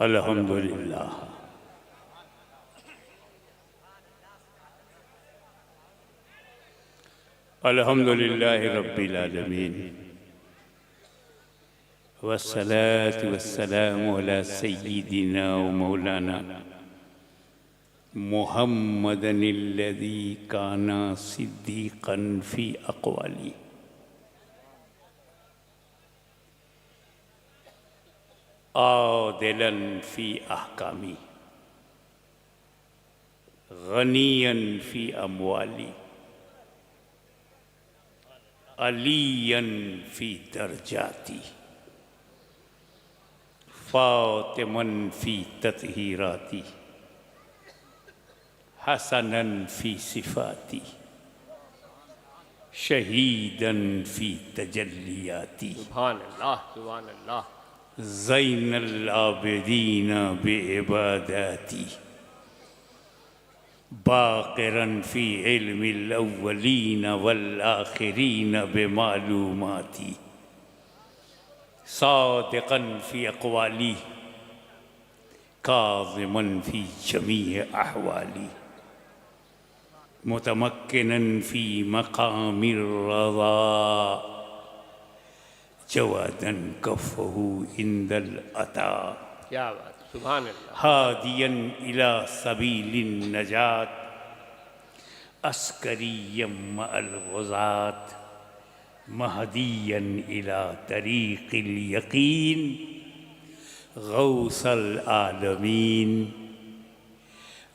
अल्हम्दुलिल्लाह। अल्हम्दुलिल्लाह रब्बिल आलमीन वस्सलातु वस्सलामु अला सय्यिदिना व मौलाना मुहम्मदिल्लज़ी काना सिद्दीक़न फ़ी अक़वाली आदिलन फ़ी अहकामी गनियन फ़ी अमवाली अलियन फ़ी दर्जाती फ़ातिमन फ़ी तत्हीराती हसनन फ़ी सिफ़ाती शहीदन फ़ी तजल्लियाती सुभान अल्लाह सुभान अल्लाह। ज़ैनल आबिदीन बिइबादाती बाक़िरन फ़ी इल्मिल अव्वलीन वल आख़िरीन बिमालूमाती सादिक़न फ़ी अक़वाली काज़िमन फ़ी जमीअ अहवाली मुतमक्किनन फ़ी मक़ामिर रज़ा जवादन कफ़हू इंदल अता क्या बात, सुभान अल्लाह। हादियन इला सबीलिन नजात अस्करियम मअल गुज़ात महदियन इला तरीक़िल यक़ीन गौसल आलमीन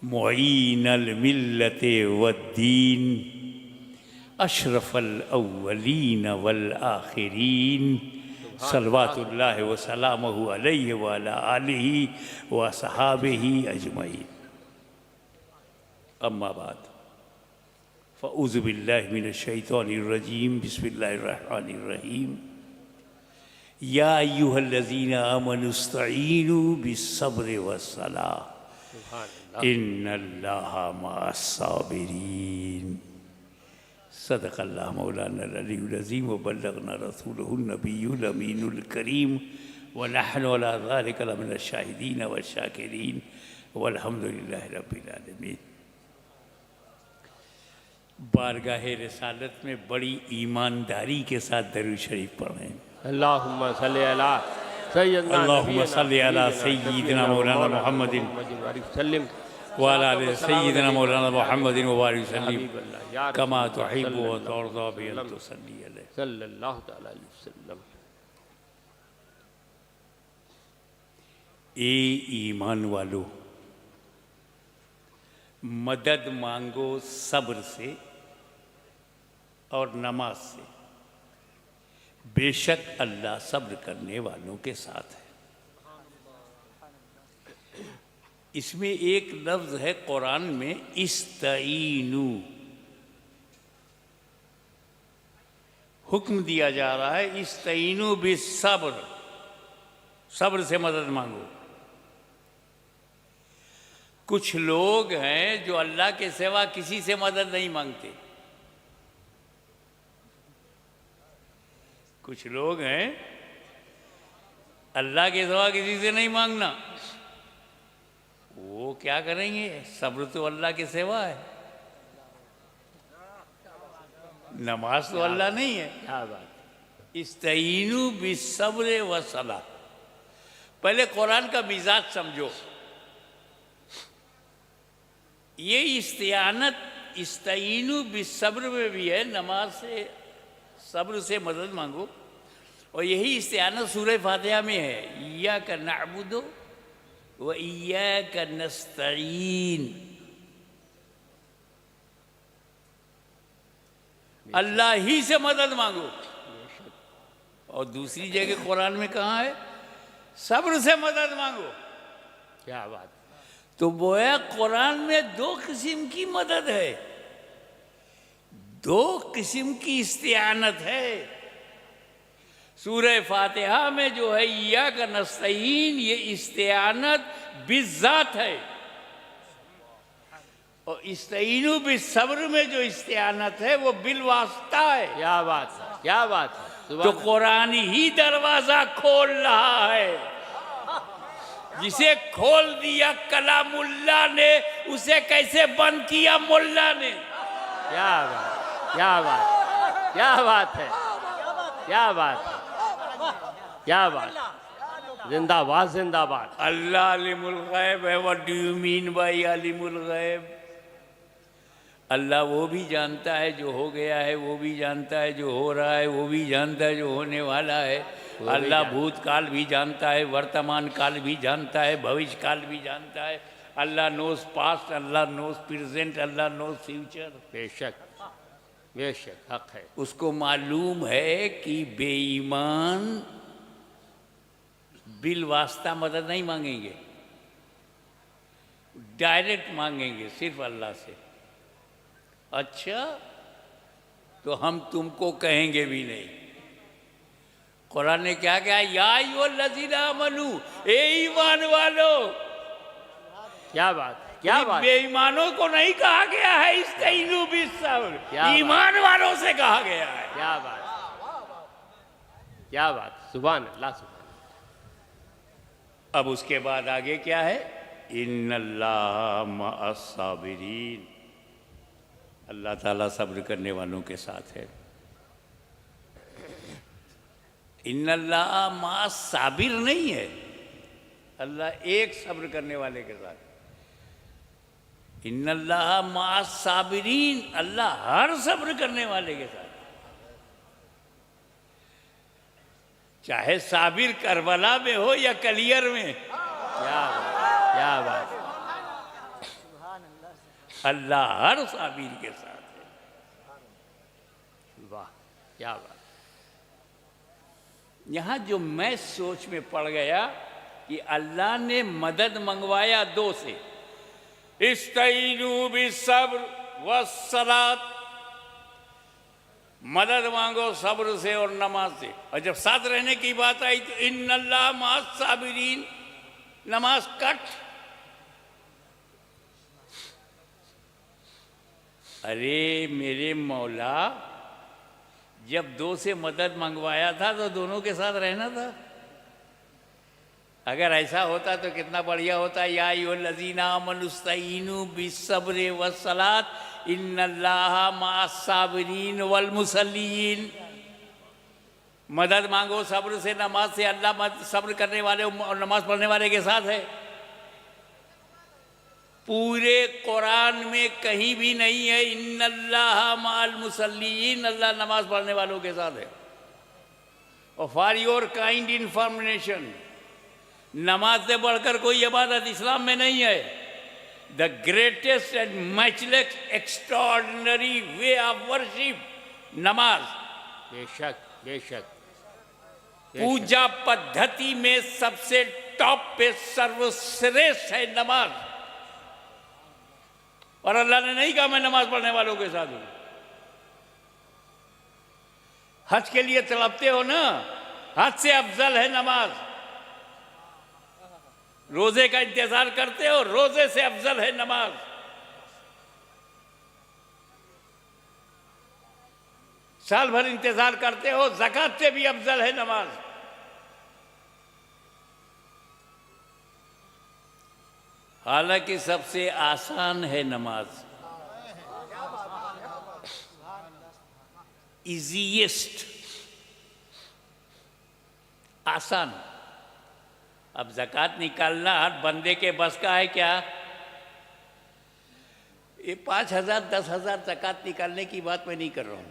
मुईनल मिल्लते वद्दीन अशरफल अव्वलीन वल आखिरीन सल्लल्लाहु व सलामुहु अलैहि व अला आलिहि व असहाबिहि अजमईन। अम्मा बाद फ़अऊज़ु बिल्लाहि मिनश शैतानिर रजीम बिस्मिल्लाहिर रहमानिर रहीम या अय्युहल्लज़ीना आमनु इस्तईनु बिस्सब्रि वस्सलाह इन्नल्लाहा मअस्साबिरीन। सदक़ल्लाह मौलाना अल-अलीयुल अज़ीम व बल्लगना रसूलुहुन नबियुल अमीनुल करीम व नहनु अला ज़ालिका लमिनश शाहिदीन व शाकिरीन वल्हम्दुलिल्लाहि रब्बिल आलमीन। बारगाह रिसालत में बड़ी ईमानदारी के साथ दरूद शरीफ पढ़ें। अल्लाहुम्मा सल्ली अला सय्यदना अल्लाहुम्मा सल्ली अला सय्यिदिना मौलाना मुहम्मदिन सल्लिम व अला आलि सय्यिदिना मौलाना मुहम्मदिन व बारिक वसल्लिम कमा तुहिब्बु व तुरज़ा बि अन तुसल्ली अलैहि सल्लल्लाहु तआला अलैहि वसल्लम। ए ईमान वालो, मदद मांगो सब्र से और नमाज से, बेशक अल्लाह सब्र करने वालों के साथ है। इसमें एक लफ्ज़ है कुरान में इस्तईनु, हुक्म दिया जा रहा है इस्तईनु बिस्सब्र, सब्र से मदद मांगो। कुछ लोग हैं जो अल्लाह के सिवा किसी से मदद नहीं मांगते। कुछ लोग हैं अल्लाह के सिवा किसी से नहीं मांगना, वो क्या करेंगे? सब्र तो अल्लाह के सिवा है, नमाज तो अल्लाह नहीं है। क्या बात। इस्तईनु बिस्सब्र व सलाह। पहले कुरान का मिजाज समझो। ये इस्तियानत इस्तईनु बिस्सब्र में भी है, नमाज से सब्र से मदद मांगो, और यही इस्तियानत सूरह फातिहा में है, इय्याका नअबुदु व इय्याका नस्तईन। अल्लाह ही से मदद मांगो। और दूसरी जगह कुरान में कहाँ है? सब्र से मदद मांगो। क्या बात। तो बोया कुरान में दो किस्म की मदद है, दो किस्म की इस्तियानत है। सूरह फातिहा में जो है इय्याका नस्तईन, ये इस्तियानत बिज़ात है, और इस्तईनु बिस्सब्र में जो इस्तियानत है वो बिलवास्ता है। क्या बात है, क्या बात है। तो कुरान ही दरवाजा खोल रहा है। जिसे खोल दिया कलामुल्ला ने, उसे कैसे बंद किया मुल्ला ने। क्या बात, क्या बात, क्या बात है, क्या बात है, क्या बात। जिंदाबाद, जिंदाबाद। अल्लाह अलीमुल गैब है। What do you mean by Alimul गैब? अल्लाह वो भी जानता है जो हो गया है, वो भी जानता है जो हो रहा है, वो भी जानता है जो होने वाला है। अल्लाह भूतकाल भी जानता है, वर्तमान काल भी जानता है, भविष्य काल भी जानता है। अल्लाह नोज पास्ट, अल्लाह नोज प्रेजेंट, अल्लाह नोज फ्यूचर। बेशक, बेशक, हक है। उसको मालूम है कि बेईमान बिल वास्ता मदद नहीं मांगेंगे, डायरेक्ट मांगेंगे सिर्फ अल्लाह से। अच्छा, तो हम तुमको कहेंगे भी नहीं। कुरान ने क्या कहा? या अय्युहल्लज़ीना आमनू, ए ईमान वालो। क्या बात, क्या बात। बेईमानों को नहीं कहा गया है इस्तईनू बिस्सब्र, क्या बात। ईमान वालों से कहा गया है। क्या बात, क्या बात। सुभान अल्लाह, सुभान। अब उसके बाद आगे क्या है? इन्नल्लाह मअस साबिरीन, अल्लाह ताला सब्र करने वालों के साथ है। इन्नल्लाह मअस साबिर नहीं है, अल्लाह एक सब्र करने वाले के साथ। इन्नल्लाह मअस साबिरीन, अल्लाह हर सब्र करने वाले के साथ। चाहे साबिर करबला में हो या कलियर में। क्या बात, क्या बात। अल्लाह हर साबिर के साथ है। वाह, क्या बात। यहाँ जो मैं सोच में पड़ गया कि अल्लाह ने मदद मंगवाया दो से, इस्तईनू बिस्सब्र वस्सलात, मदद मांगो सब्र से और नमाज से। और जब साथ रहने की बात आई तो इन्नल्लाह मअस साबिरीन, नमाज कट। अरे मेरे मौला, जब दो से मदद मंगवाया था तो दोनों के साथ रहना था। अगर ऐसा होता तो कितना बढ़िया होता। या अय्युहल्लज़ीना आमनू इस्तईनू बिस्सब्रि वस्सलात इन्नल्लाह मअस साबिरीन वल मुसल्लीन। मदद मांगो सब्र से, नमाज से, अल्लाह सब्र करने वाले और नमाज पढ़ने वाले के साथ है। पूरे कुरान में कहीं भी नहीं है इन्नल्लाह मअल मुसल्लीन, अल्लाह नमाज पढ़ने वालों के साथ है। और फॉर योर काइंड इंफॉर्मेशन, नमाज से बढ़कर कोई इबादत इस्लाम में नहीं है। The greatest and matchless extraordinary way of worship, नमाज। बेशक, बेशक। पूजा पद्धति में सबसे टॉप पे सर्वश्रेष्ठ है नमाज। और अल्लाह ने नहीं कहा मैं नमाज पढ़ने वालों के साथ हूं। हज के लिए तड़पते हो ना, हज से अफजल है नमाज। रोजे का इंतजार करते हो, रोजे से अफजल है नमाज। साल भर इंतजार करते हो, ज़कात से भी अफजल है नमाज। हालांकि सबसे आसान है नमाज, इजीएस्ट, आसान। अब ज़कात निकालना हर बंदे के बस का है क्या? ये 5,000 10,000 ज़कात निकालने की बात मैं नहीं कर रहा हूं।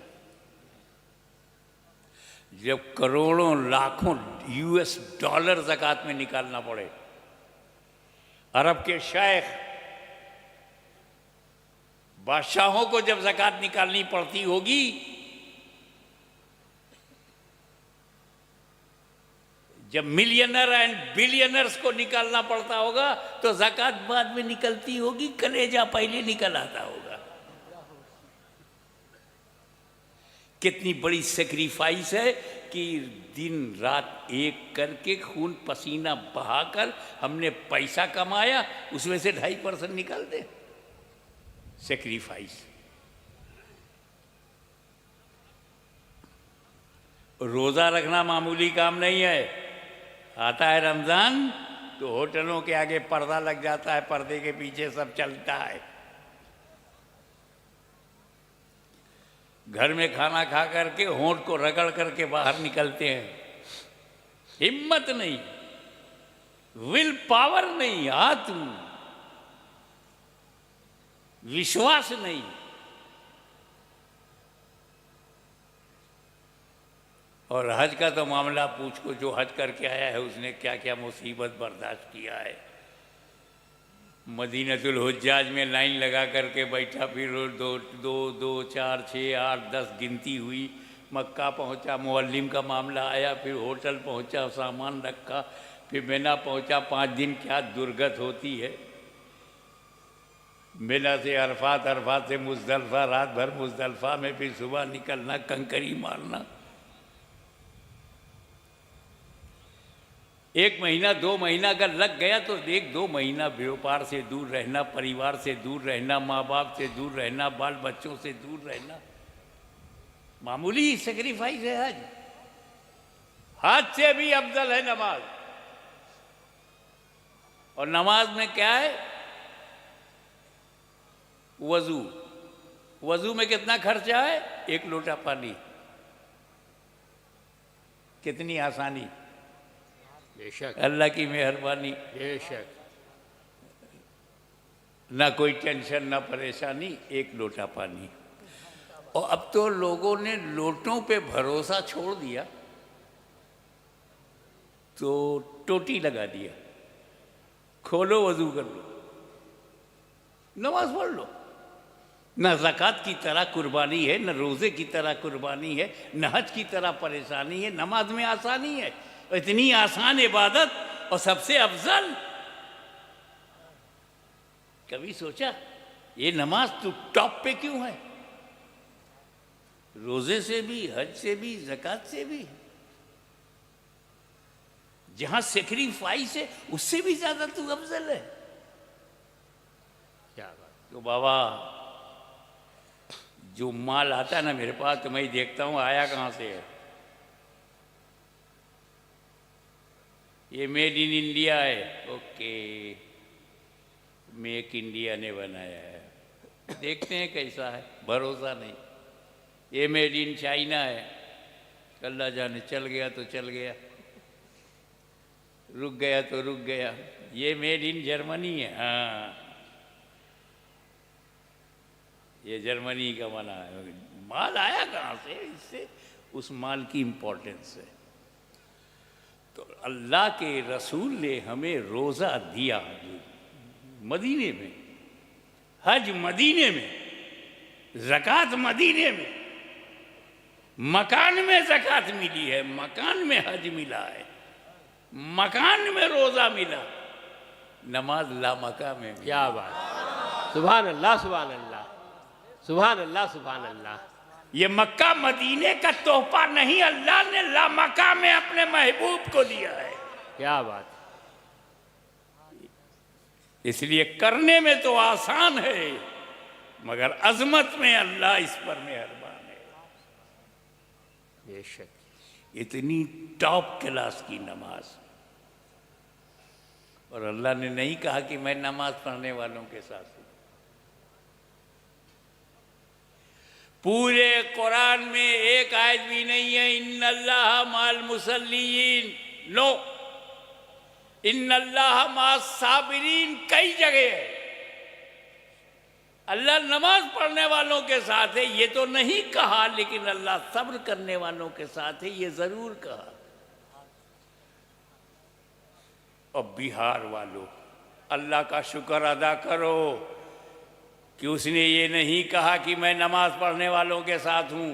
जब करोड़ों लाखों US डॉलर ज़कात में निकालना पड़े, अरब के शेख बादशाहों को जब ज़कात निकालनी पड़ती होगी, जब मिलियनर एंड बिलियनर्स को निकालना पड़ता होगा, तो ज़कात बाद में निकलती होगी, कलेजा पहले निकल आता होगा। कितनी बड़ी सेक्रीफाइस है कि दिन रात एक करके खून पसीना बहाकर हमने पैसा कमाया, उसमें से 2.5% निकाल दे। सेक्रीफाइस। रोज़ा रखना मामूली काम नहीं है। आता है रमज़ान तो होटलों के आगे पर्दा लग जाता है, पर्दे के पीछे सब चलता है। घर में खाना खा करके होंठ को रगड़ करके बाहर निकलते हैं। हिम्मत नहीं, विल पावर नहीं, आत्म विश्वास नहीं। और हज का तो मामला पूछ को, जो हज करके आया है उसने क्या क्या मुसीबत बर्दाश्त किया है। मदीनतुल हुज्जाज में लाइन लगा करके बैठा, फिर दो 4 6 8 10 गिनती हुई। मक्का पहुंचा, मुअल्लिम का मामला आया, फिर होटल पहुंचा, सामान रखा, फिर मिना पहुंचा। 5 दिन क्या दुर्गत होती है। मिना से अरफात, अरफात से मुजदलफा, रात भर मुजदलफा में, फिर सुबह निकलना, कंकरी मारना। 1 महीना 2 महीना अगर लग गया तो 1-2 महीना व्यापार से दूर रहना, परिवार से दूर रहना, माँ बाप से दूर रहना, बाल बच्चों से दूर रहना, मामूली सेक्रीफाइस है हज। हज से भी अफजल है नमाज। और नमाज में क्या है? वजू। वजू में कितना खर्चा है? 1 लोटा पानी। कितनी आसानी, बेशक, अल्लाह की मेहरबानी। बेशक। ना कोई टेंशन, ना परेशानी, 1 लोटा पानी। और अब तो लोगों ने लोटों पे भरोसा छोड़ दिया, तो टोटी लगा दिया, खोलो वजू कर लो, नमाज पढ़ लो। न ज़कात की तरह कुर्बानी है, न रोज़े की तरह कुर्बानी है, न हज की तरह परेशानी है। नमाज में आसानी है। इतनी आसान इबादत और सबसे अफजल। कभी सोचा ये नमाज तो टॉप पे क्यों है? रोजे से भी, हज से भी, ज़कात से भी। जहां सेक्रीफाइस है उससे भी ज्यादा तू अफजल है। क्या बात। तो बाबा, जो माल आता है ना मेरे पास, तो मैं ही देखता हूँ आया कहाँ से है। ये मेड इन इंडिया है। ओके, मेक इंडिया ने बनाया है। देखते हैं कैसा है, भरोसा नहीं। ये मेड इन चाइना है। अल्लाह जाने, चल गया तो चल गया, रुक गया तो रुक गया। ये मेड इन जर्मनी है। हाँ, ये जर्मनी का बना है। माल आया कहाँ से? इससे उस माल की इम्पोर्टेंस है। तो अल्लाह के रसूल ने हमें रोज़ा दिया मदीने में, हज मदीने में, ज़कात मदीने में, मकान में ज़कात मिली है, मकान में हज मिला है, मकान में रोज़ा मिला, नमाज ला मका में। क्या बात। सुभान अल्लाह, सुभान अल्लाह, सुभान अल्लाह, सुभान अल्लाह। ये मक्का मदीने का तोहफा नहीं, अल्लाह ने ला मका में अपने महबूब को दिया है। क्या बात। इसलिए करने में तो आसान है, मगर अजमत में अल्लाह इस पर मेहरबान है। बेशक। इतनी टॉप क्लास की नमाज। और अल्लाह ने नहीं कहा कि मैं नमाज पढ़ने वालों के साथ हूं। पूरे कुरान में एक आयत भी नहीं है इन्नल्लाह माल मुसल्लीन। नो, इन्नल्लाह मास साबिरीन कई जगह है। अल्लाह नमाज पढ़ने वालों के साथ है ये तो नहीं कहा, लेकिन अल्लाह सब्र करने वालों के साथ है ये जरूर कहा। और बिहार वालों, अल्लाह का शुक्र अदा करो कि उसने ये नहीं कहा कि मैं नमाज पढ़ने वालों के साथ हूँ।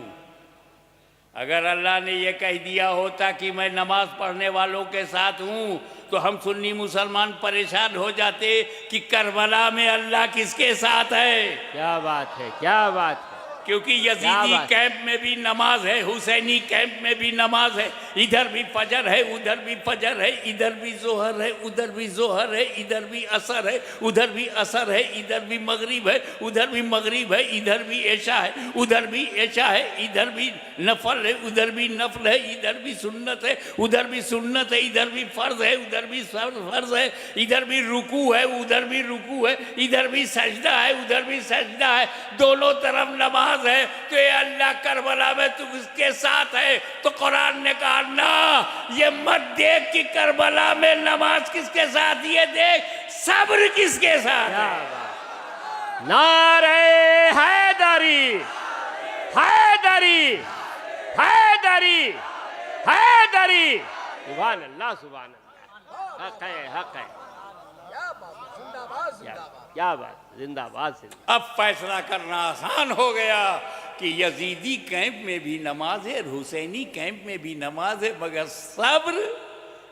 अगर अल्लाह ने ये कह दिया होता कि मैं नमाज पढ़ने वालों के साथ हूँ, तो हम सुन्नी मुसलमान परेशान हो जाते कि करबला में अल्लाह किसके साथ है। क्या बात है, क्या बात है। क्योंकि यजीदी कैंप में भी नमाज है, हुसैनी कैंप में भी नमाज है, इधर भी फजर है, उधर भी फजर है, इधर भी जोहर है, उधर भी जोहर है, इधर भी असर है, उधर भी असर है, इधर भी मगरिब है, उधर भी मगरिब है, इधर भी ऐशा है, उधर भी ऐशा है, इधर भी नफल है, उधर भी नफल है, इधर भी सुन्नत है, उधर भी सुन्नत है, इधर भी फर्ज है, उधर भी फर्ज है, इधर भी रुकू है, उधर भी रुकू है, इधर भी सजदा है, उधर भी सजदा है, दोनों तरफ नमाज है। तो ये अल्लाह करबला में तू किसके साथ है? तो कुरान ने कहा ना, ये मत देख कि करबला में नमाज किसके साथ, ये देख सब्र किसके साथ क्या है। बात। नारे हैदरी, हैदरी, हैदरी, हैदरी। सुभान अल्लाह, सुभान अल्लाह। हक है, हक है। क्या बात, जिंदाबाद जिंदाबाद। अब फैसला करना आसान हो गया कि यजीदी कैंप में भी नमाज है और हुसैनी कैंप में भी नमाज है, मगर सब्र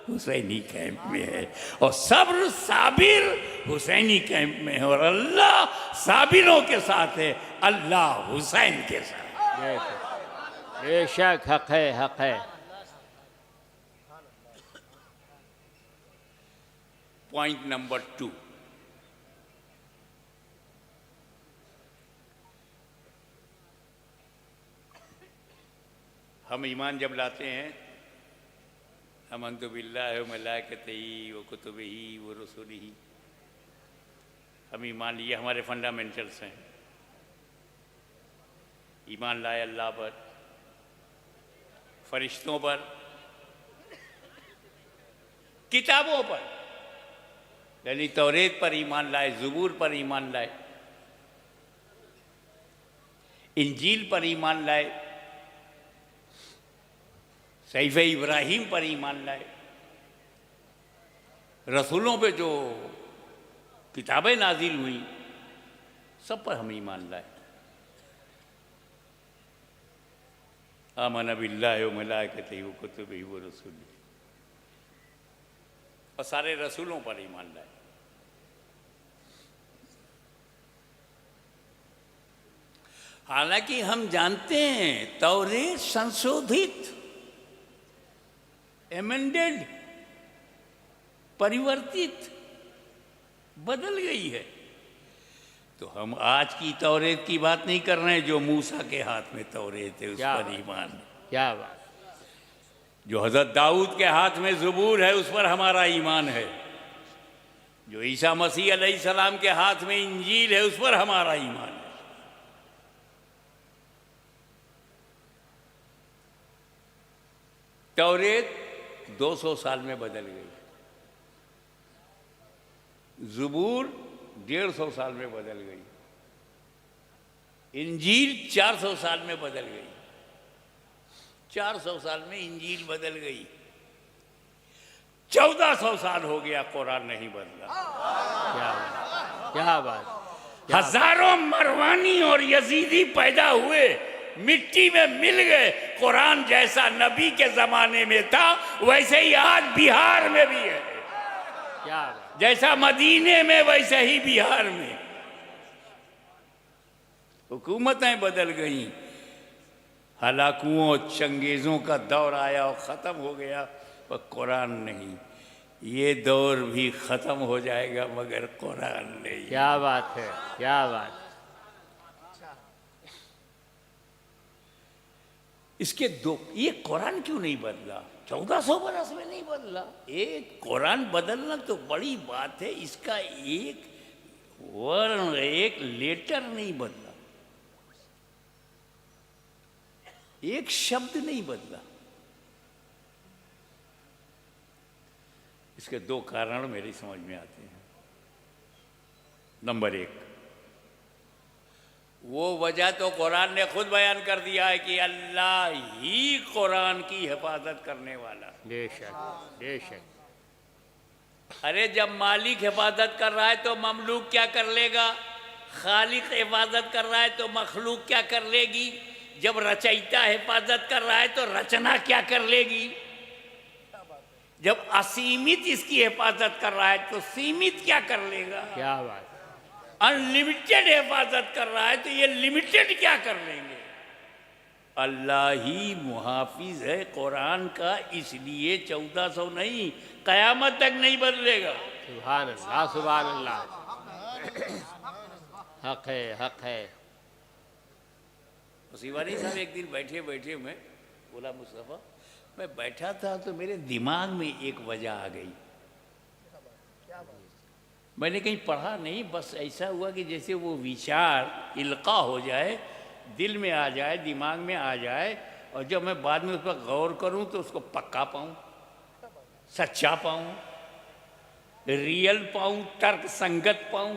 हुसैनी कैंप में है, और सब्र साबिर हुसैनी कैंप में है, और अल्लाह साबिरों के साथ है, अल्लाह हुसैन के साथ। बेशक हक है, हक है। पॉइंट नंबर 2, हम ईमान जब लाते हैं, अमन्तु बिल्लाहि व मलाइकतिही व कुतुबिही व रुसुलिही, हम ईमान लिए, हमारे फंडामेंटल्स हैं। ईमान लाए अल्लाह पर, फरिश्तों पर, किताबों पर, यानी तौरेत पर ईमान लाए, ज़बूर पर ईमान लाए, इंजील पर ईमान लाए, सहीफ़े इब्राहिम पर ईमान लाए, रसूलों पे जो किताबें नाजिल हुई सब पर हम ईमान लाए। आमन बिल्लाहि व मलाइकतिही व कुतुबिही व रुसुलिही, और सारे रसूलों पर ईमान लाए। हालांकि हम जानते हैं तौरेत संशोधित, एमेंडेड, परिवर्तित, बदल गई है। तो हम आज की तौरेत की बात नहीं कर रहे हैं जो मूसा के हाथ में तौरेत है उस पर ईमान, क्या बात। जो हजरत दाऊद के हाथ में ज़बूर है उस पर हमारा ईमान है, जो ईसा मसीह अलैहिस्सलाम के हाथ में इंजील है उस पर हमारा ईमान है। तौरेत 200 साल में बदल गई, ज़बूर 150 साल में बदल गई, इंजील 400 साल में बदल गई, 400 साल में इंजील बदल गई, 1400 साल हो गया कुरान नहीं बदला। क्या बात, क्या बात। हजारों मरवानी और यजीदी पैदा हुए, मिट्टी में मिल गए। कुरान जैसा नबी के जमाने में था वैसे ही आज बिहार में भी है, क्या बात। जैसा मदीने में वैसे ही बिहार में। हुकूमतें बदल गईं, हलाकुओं चंगेज़ों का दौर आया और ख़त्म हो गया, पर कुरान नहीं। ये दौर भी ख़त्म हो जाएगा मगर कुरान नहीं। क्या बात है, क्या बात। इसके दो, ये कुरान क्यों नहीं बदला? 1400 बरस में नहीं बदला। एक कुरान बदलना तो बड़ी बात है, इसका एक वर्ण, एक लेटर नहीं बदला, एक शब्द नहीं बदला। इसके दो कारण मेरी समझ में आते हैं। नंबर एक, वो वजह तो कुरान ने खुद बयान कर दिया है कि अल्लाह ही कुरान की हिफाजत करने वाला। बेशक, बेशक। अरे जब मालिक हिफाजत कर रहा है तो ममलूक क्या कर लेगा? खालिक हिफाजत कर रहा है तो मखलूक क्या कर लेगी? जब रचयिता हिफाजत कर रहा है तो रचना क्या कर लेगी? जब असीमित इसकी हिफाजत कर रहा है तो सीमित क्या कर लेगा? क्या बात। अनलिमिटेड हिफाजत कर रहा है तो ये लिमिटेड क्या कर लेंगे? अल्लाह ही मुहाफिज है कुरान का, इसलिए 1400 नहीं, कयामत तक नहीं बदलेगा। सुभान अल्लाह, सुभान अल्लाह। हक है, हक है। शिवानी साहब एक दिन बैठे बैठे मैं बोला, मुस्तफ़ा मैं बैठा था तो मेरे दिमाग में एक वजह आ गई। मैंने कहीं पढ़ा नहीं, बस ऐसा हुआ कि जैसे वो विचार इल्का हो जाए, दिल में आ जाए, दिमाग में आ जाए, और जब मैं बाद में उस पर गौर करूं तो उसको पक्का पाऊं, सच्चा पाऊं, रियल पाऊं, तर्क संगत पाऊं।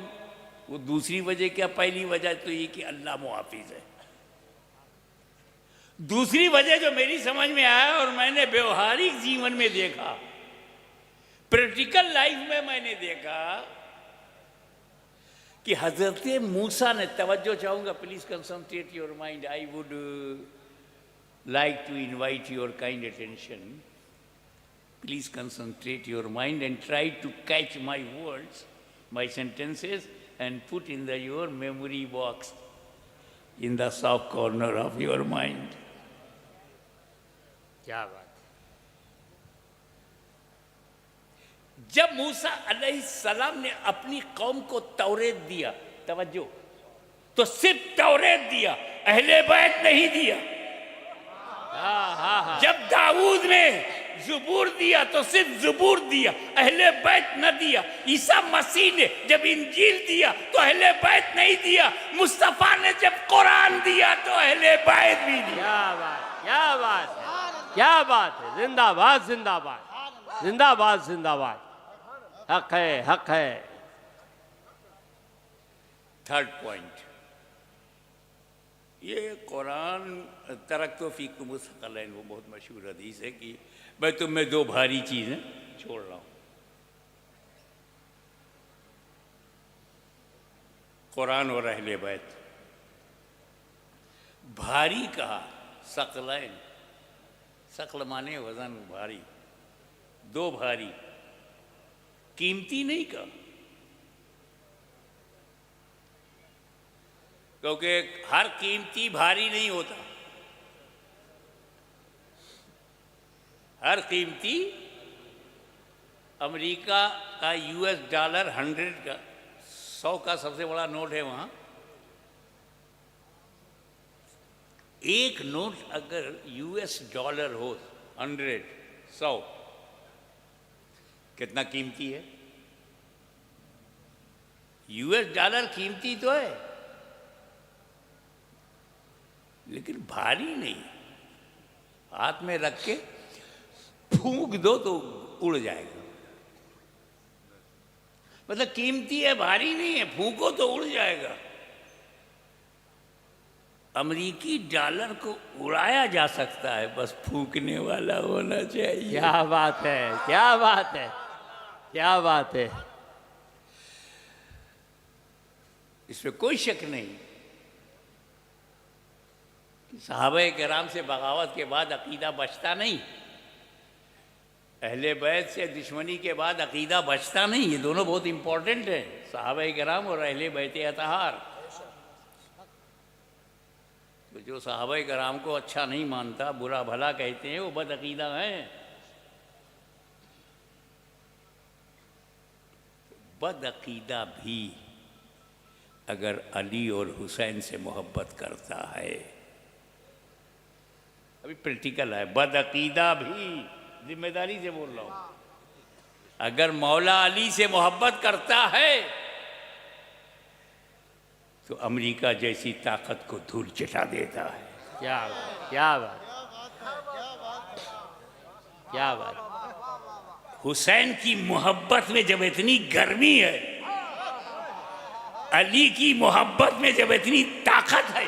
वो दूसरी वजह क्या, पहली वजह तो ये कि अल्लाह मुहाफिज है। दूसरी वजह जो मेरी समझ में आया और मैंने व्यवहारिक जीवन में देखा, प्रैक्टिकल लाइफ में मैंने देखा कि हजरत मूसा ने, तवज्जो चाहूंगा, please concentrate your mind, I would like to invite your kind attention, please concentrate your mind and try to catch my words, my sentences, and put in the your memory box in the soft corner of your mind. क्या बात। जब मूसा अलैहिस्सलाम ने अपनी कौम को तौरेत दिया, तवज्जो, तो सिर्फ तौरेत दिया, अहले बैत नहीं दिया। जब दाऊद ने ज़बूर दिया तो सिर्फ ज़बूर दिया, अहले बैत न दिया। ईसा मसीह ने जब इंजील दिया तो अहले बैत नहीं दिया। मुस्तफ़ा ने जब कुरान दिया तो अहले बैत भी दिया। क्या बात, क्या बात है, क्या बात है। जिंदाबाद, जिंदाबाद, जिंदाबाद, जिंदाबाद। हक है, हक है। थर्ड पॉइंट, ये कुरान तरक्तो फीकुम मुस्तक़लैन, वो बहुत मशहूर हदीस है कि मैं तुम में दो भारी चीज़ें छोड़ रहा हूँ, कुरान और अहले बैत। भारी कहा, सकलैन, सकल माने वजन, भारी, दो भारी, कीमती नहीं कहा, क्योंकि हर कीमती भारी नहीं होता। हर कीमती, अमेरिका का US डॉलर 100 का, 100 का सबसे बड़ा नोट है वहाँ। एक नोट अगर US डॉलर हो 100, 100, कितना कीमती है? US डॉलर कीमती तो है, लेकिन भारी नहीं। हाथ में रख के फूंक दो तो उड़ जाएगा। मतलब कीमती है, भारी नहीं है, फूंको तो उड़ जाएगा। अमेरिकी डॉलर को उड़ाया जा सकता है, बस फूंकने वाला होना चाहिए। क्या बात है, क्या बात है, क्या बात है। इसमें कोई शक नहीं कि सहाबा किराम से बगावत के बाद अकीदा बचता नहीं, अहले बैत से दुश्मनी के बाद अकीदा बचता नहीं। ये दोनों बहुत इंपॉर्टेंट हैं, सहाबा किराम और अहले बैत अतहार। तो जो सहाबा किराम को अच्छा नहीं मानता, बुरा भला कहते हैं, वो बदअकीदा हैं। बदअकीदा भी अगर अली और हुसैन से मोहब्बत करता है, अभी प्रैक्टिकल है, बदअकीदा भी, जिम्मेदारी से बोल रहा हूं, अगर मौला अली से मोहब्बत करता है तो अमेरिका जैसी ताकत को धूल चटा देता है। क्या बात, क्या बात, क्या बात। हुसैन की मोहब्बत में जब इतनी गर्मी है, अली की मोहब्बत में जब इतनी ताकत है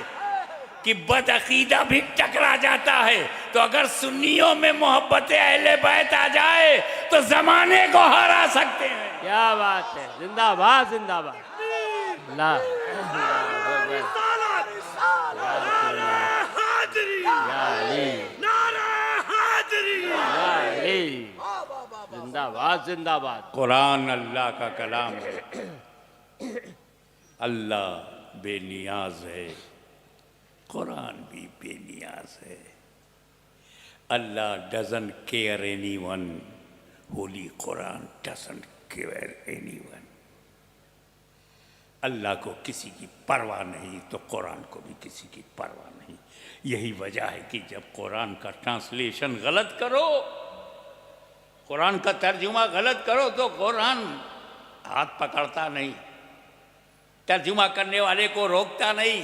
कि बदअकीदा भी टकरा जाता है, तो अगर सुन्नियों में मोहब्बत अहले बैत आ जाए तो जमाने को हरा सकते हैं। क्या बात है, जिंदाबाद, जिंदाबाद। अल्लाह जिंदाबाद, जिंदाबाद। कुरान अल्लाह का कलाम है, अल्लाह बेनियाज है, कुरान भी बेनियाज है। Allah doesn't care anyone, holy Quran doesn't care anyone. Allah को किसी की परवाह नहीं तो कुरान को भी किसी की परवाह नहीं। यही वजह है कि जब कुरान का ट्रांसलेशन गलत करो, कुरान का तर्जुमा गलत करो, तो कुरान हाथ पकड़ता नहीं, तर्जुमा करने वाले को रोकता नहीं।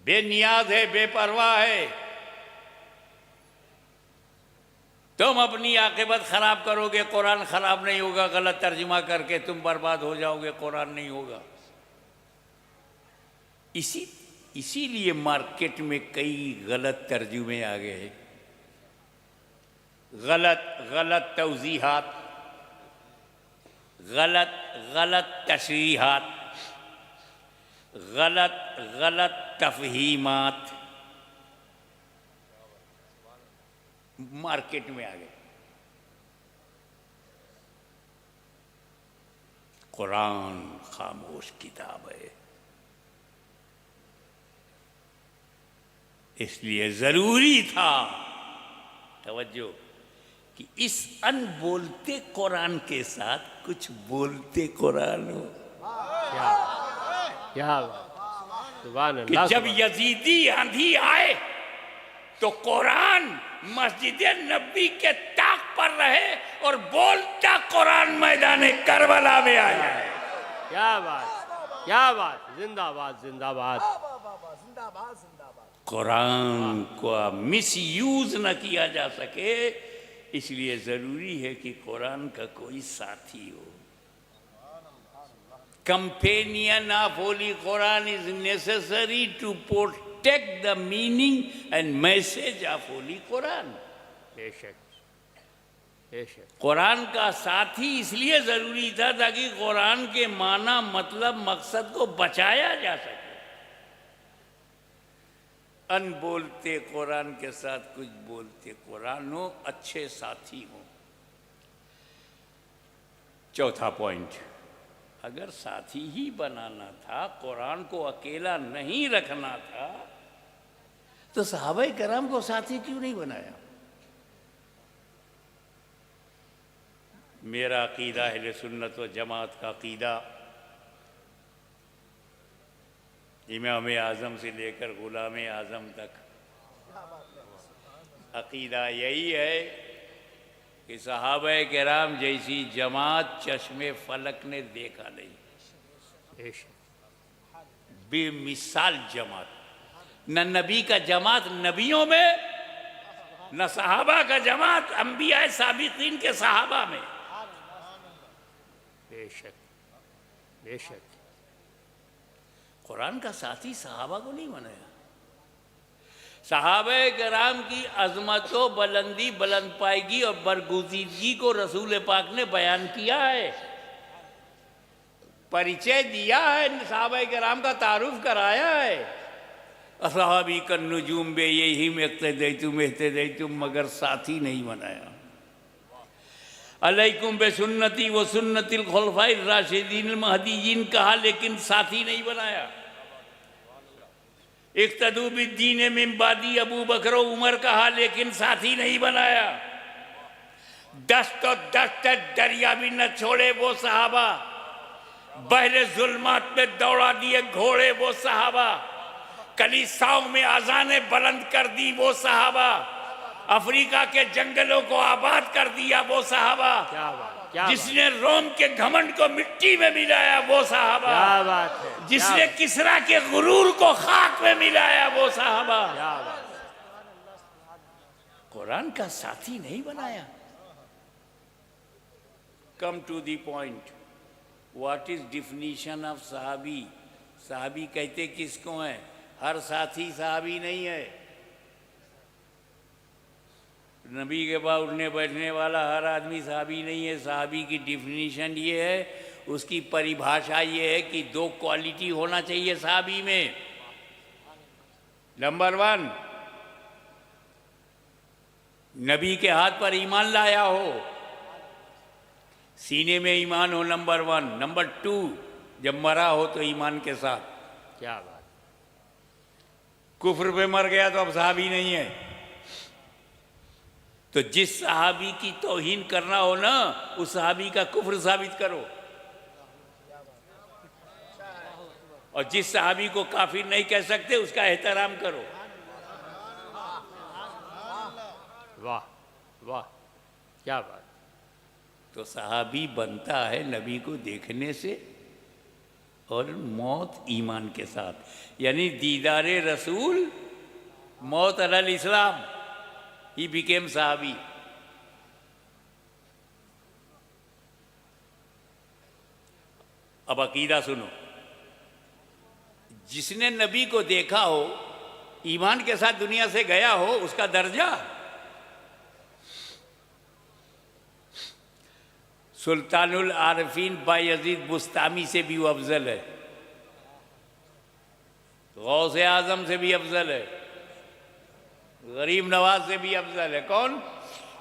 बेनियाज है, बेपरवाह है। तुम अपनी आकिबत खराब करोगे, कुरान खराब नहीं होगा। गलत तर्जुमा करके तुम बर्बाद हो जाओगे, कुरान नहीं होगा। इसीलिए मार्केट में कई गलत तर्जुमे आ गए हैं। गलत तौजीहात, गलत तशरीहात, गलत तफहीमात मार्केट में आ गए। कुरान खामोश किताब है, इसलिए जरूरी था, तवज्जो, कि इस अनबोलते कुरान के साथ कुछ बोलते कुरान हो। क्या सुभान कि अल्लाह, जब यजीदी आंधी आए तो कुरान मस्जिद नबी के ताक पर रहे और बोलता कुरान मैदान करबला में आ जाए। क्या बात, क्या बात, जिंदाबाद जिंदाबाद। कुरान को मिस यूज न किया जा सके, इसलिए जरूरी है कि कुरान का कोई साथी हो। Companion of holy Quran is necessary to protect the meaning and message of holy Quran. बेशक बेशक। कुरान का साथी इसलिए जरूरी था ताकि कुरान के माना, मतलब, मकसद को बचाया जा सके। अनबोलते कुरान के साथ कुछ बोलते कुरान हो, अच्छे साथी हो। चौथा पॉइंट, अगर साथी ही बनाना था, कुरान को अकेला नहीं रखना था, तो सहाबाए कराम को साथी क्यों नहीं बनाया? मेरा अकीदा अहले सुन्नत व जमात का अकीदा इमाम आज़म से लेकर गुलाम आज़म तक अकीदा यही है कि सहाबाए किराम जैसी जमात चश्मे फलक ने देखा नहीं। बेमिसाल जमात, न नबी का जमात नबियों में, न सहाबा का जमात अंबिया साबिकीन के सहाबा में। बेशक बेशक। कुरान का साथी सहाबा को नहीं बनाया। सहाबे कराम की अजमतों, बुलंदी, बुलंद पायगी और बरगुज़ीदगी को रसूल पाक ने बयान किया है, परिचय दिया है, सहाबे कराम का तारुफ कराया है। असहाबी का नुजूम बे यही में तुम मगर साथी नहीं बनाया। अलैकुम बे सुन्नती व सुन्नतिल खुलफाइर राशिदीन महदीयीन कहा, लेकिन साथी नहीं बनाया। इक्तदू बिद्दीन मिन बादी अबू बकर उमर कहा, लेकिन साथी नहीं बनाया। दस्त दरिया भी न छोड़े वो सहाबा, बहरे जुल्मात में दौड़ा दिए घोड़े वो सहाबा, कलीसाओं में आजाने बुलंद कर दी वो सहाबा, अफ्रीका के जंगलों को आबाद कर दिया वो सहाबा, क्या बात, क्या जिसने रोम के घमंड को मिट्टी में मिलाया वो सहाबा, क्या बात है, जिसने किसरा के गुरूर को खाक में मिलाया वो सहाबा। क्या बात। कुरान का साथी नहीं बनाया। Come to the point, what is definition of सहाबी? सहाबी कहते किसको है? हर साथी सहाबी नहीं है। नबी के बाद उठने बैठने वाला हर आदमी सहाबी नहीं है। सहाबी की डिफिनीशन ये है, उसकी परिभाषा ये है कि दो क्वालिटी होना चाहिए सहाबी में। नंबर 1, नबी के हाथ पर ईमान लाया हो, सीने में ईमान हो, नंबर 1। नंबर 2, जब मरा हो तो ईमान के साथ। क्या बात। कुफ्र पे मर गया तो अब सहाबी नहीं है। तो जिस सहाबी की तौहीन करना हो ना, उस सहाबी का कुफ्र साबित करो, और जिस सहाबी को काफिर नहीं कह सकते उसका एहतराम करो। वाह वाह, क्या बात। तो सहाबी बनता है नबी को देखने से और मौत ईमान के साथ, यानी दीदारे रसूल मौत अलल इस्लाम, ही बिकेम सहाबी। अब अकीदा सुनो, जिसने नबी को देखा हो, ईमान के साथ दुनिया से गया हो, उसका दर्जा सुल्तानुल आरफीन बायजीद बुस्तामी से भी वो अफजल है, गौसे आजम से भी अफजल है, गरीब नवाज से भी अफजल है। कौन?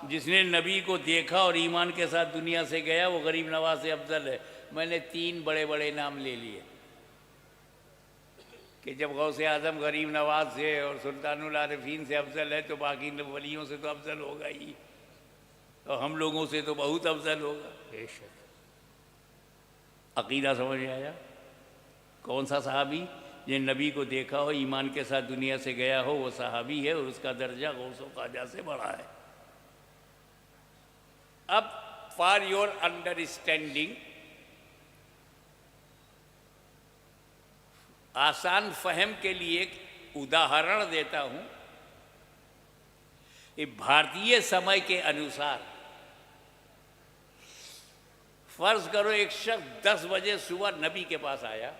जिसने नबी को देखा और ईमान के साथ दुनिया से गया, वो गरीब नवाज से अफजल है। मैंने 3 बड़े बड़े नाम ले लिए कि जब गौसे आजम गरीब नवाज से और सुल्तानुल आरफीन से अफजल है, तो बाकी वलियों से तो अफजल होगा ही, और हम लोगों से तो बहुत अफजल होगा। बेशक। अकीदा समझ में आया? कौन सा सहाबी? ये नबी को देखा हो, ईमान के साथ दुनिया से गया हो, वो सहाबी है, और उसका दर्जा गौसो ख्वाजा से बड़ा है। अब फॉर योर अंडरस्टैंडिंग, आसान फहम के लिए एक उदाहरण देता हूं। ये भारतीय समय के अनुसार फर्ज करो एक शख्स 10 बजे सुबह नबी के पास आया,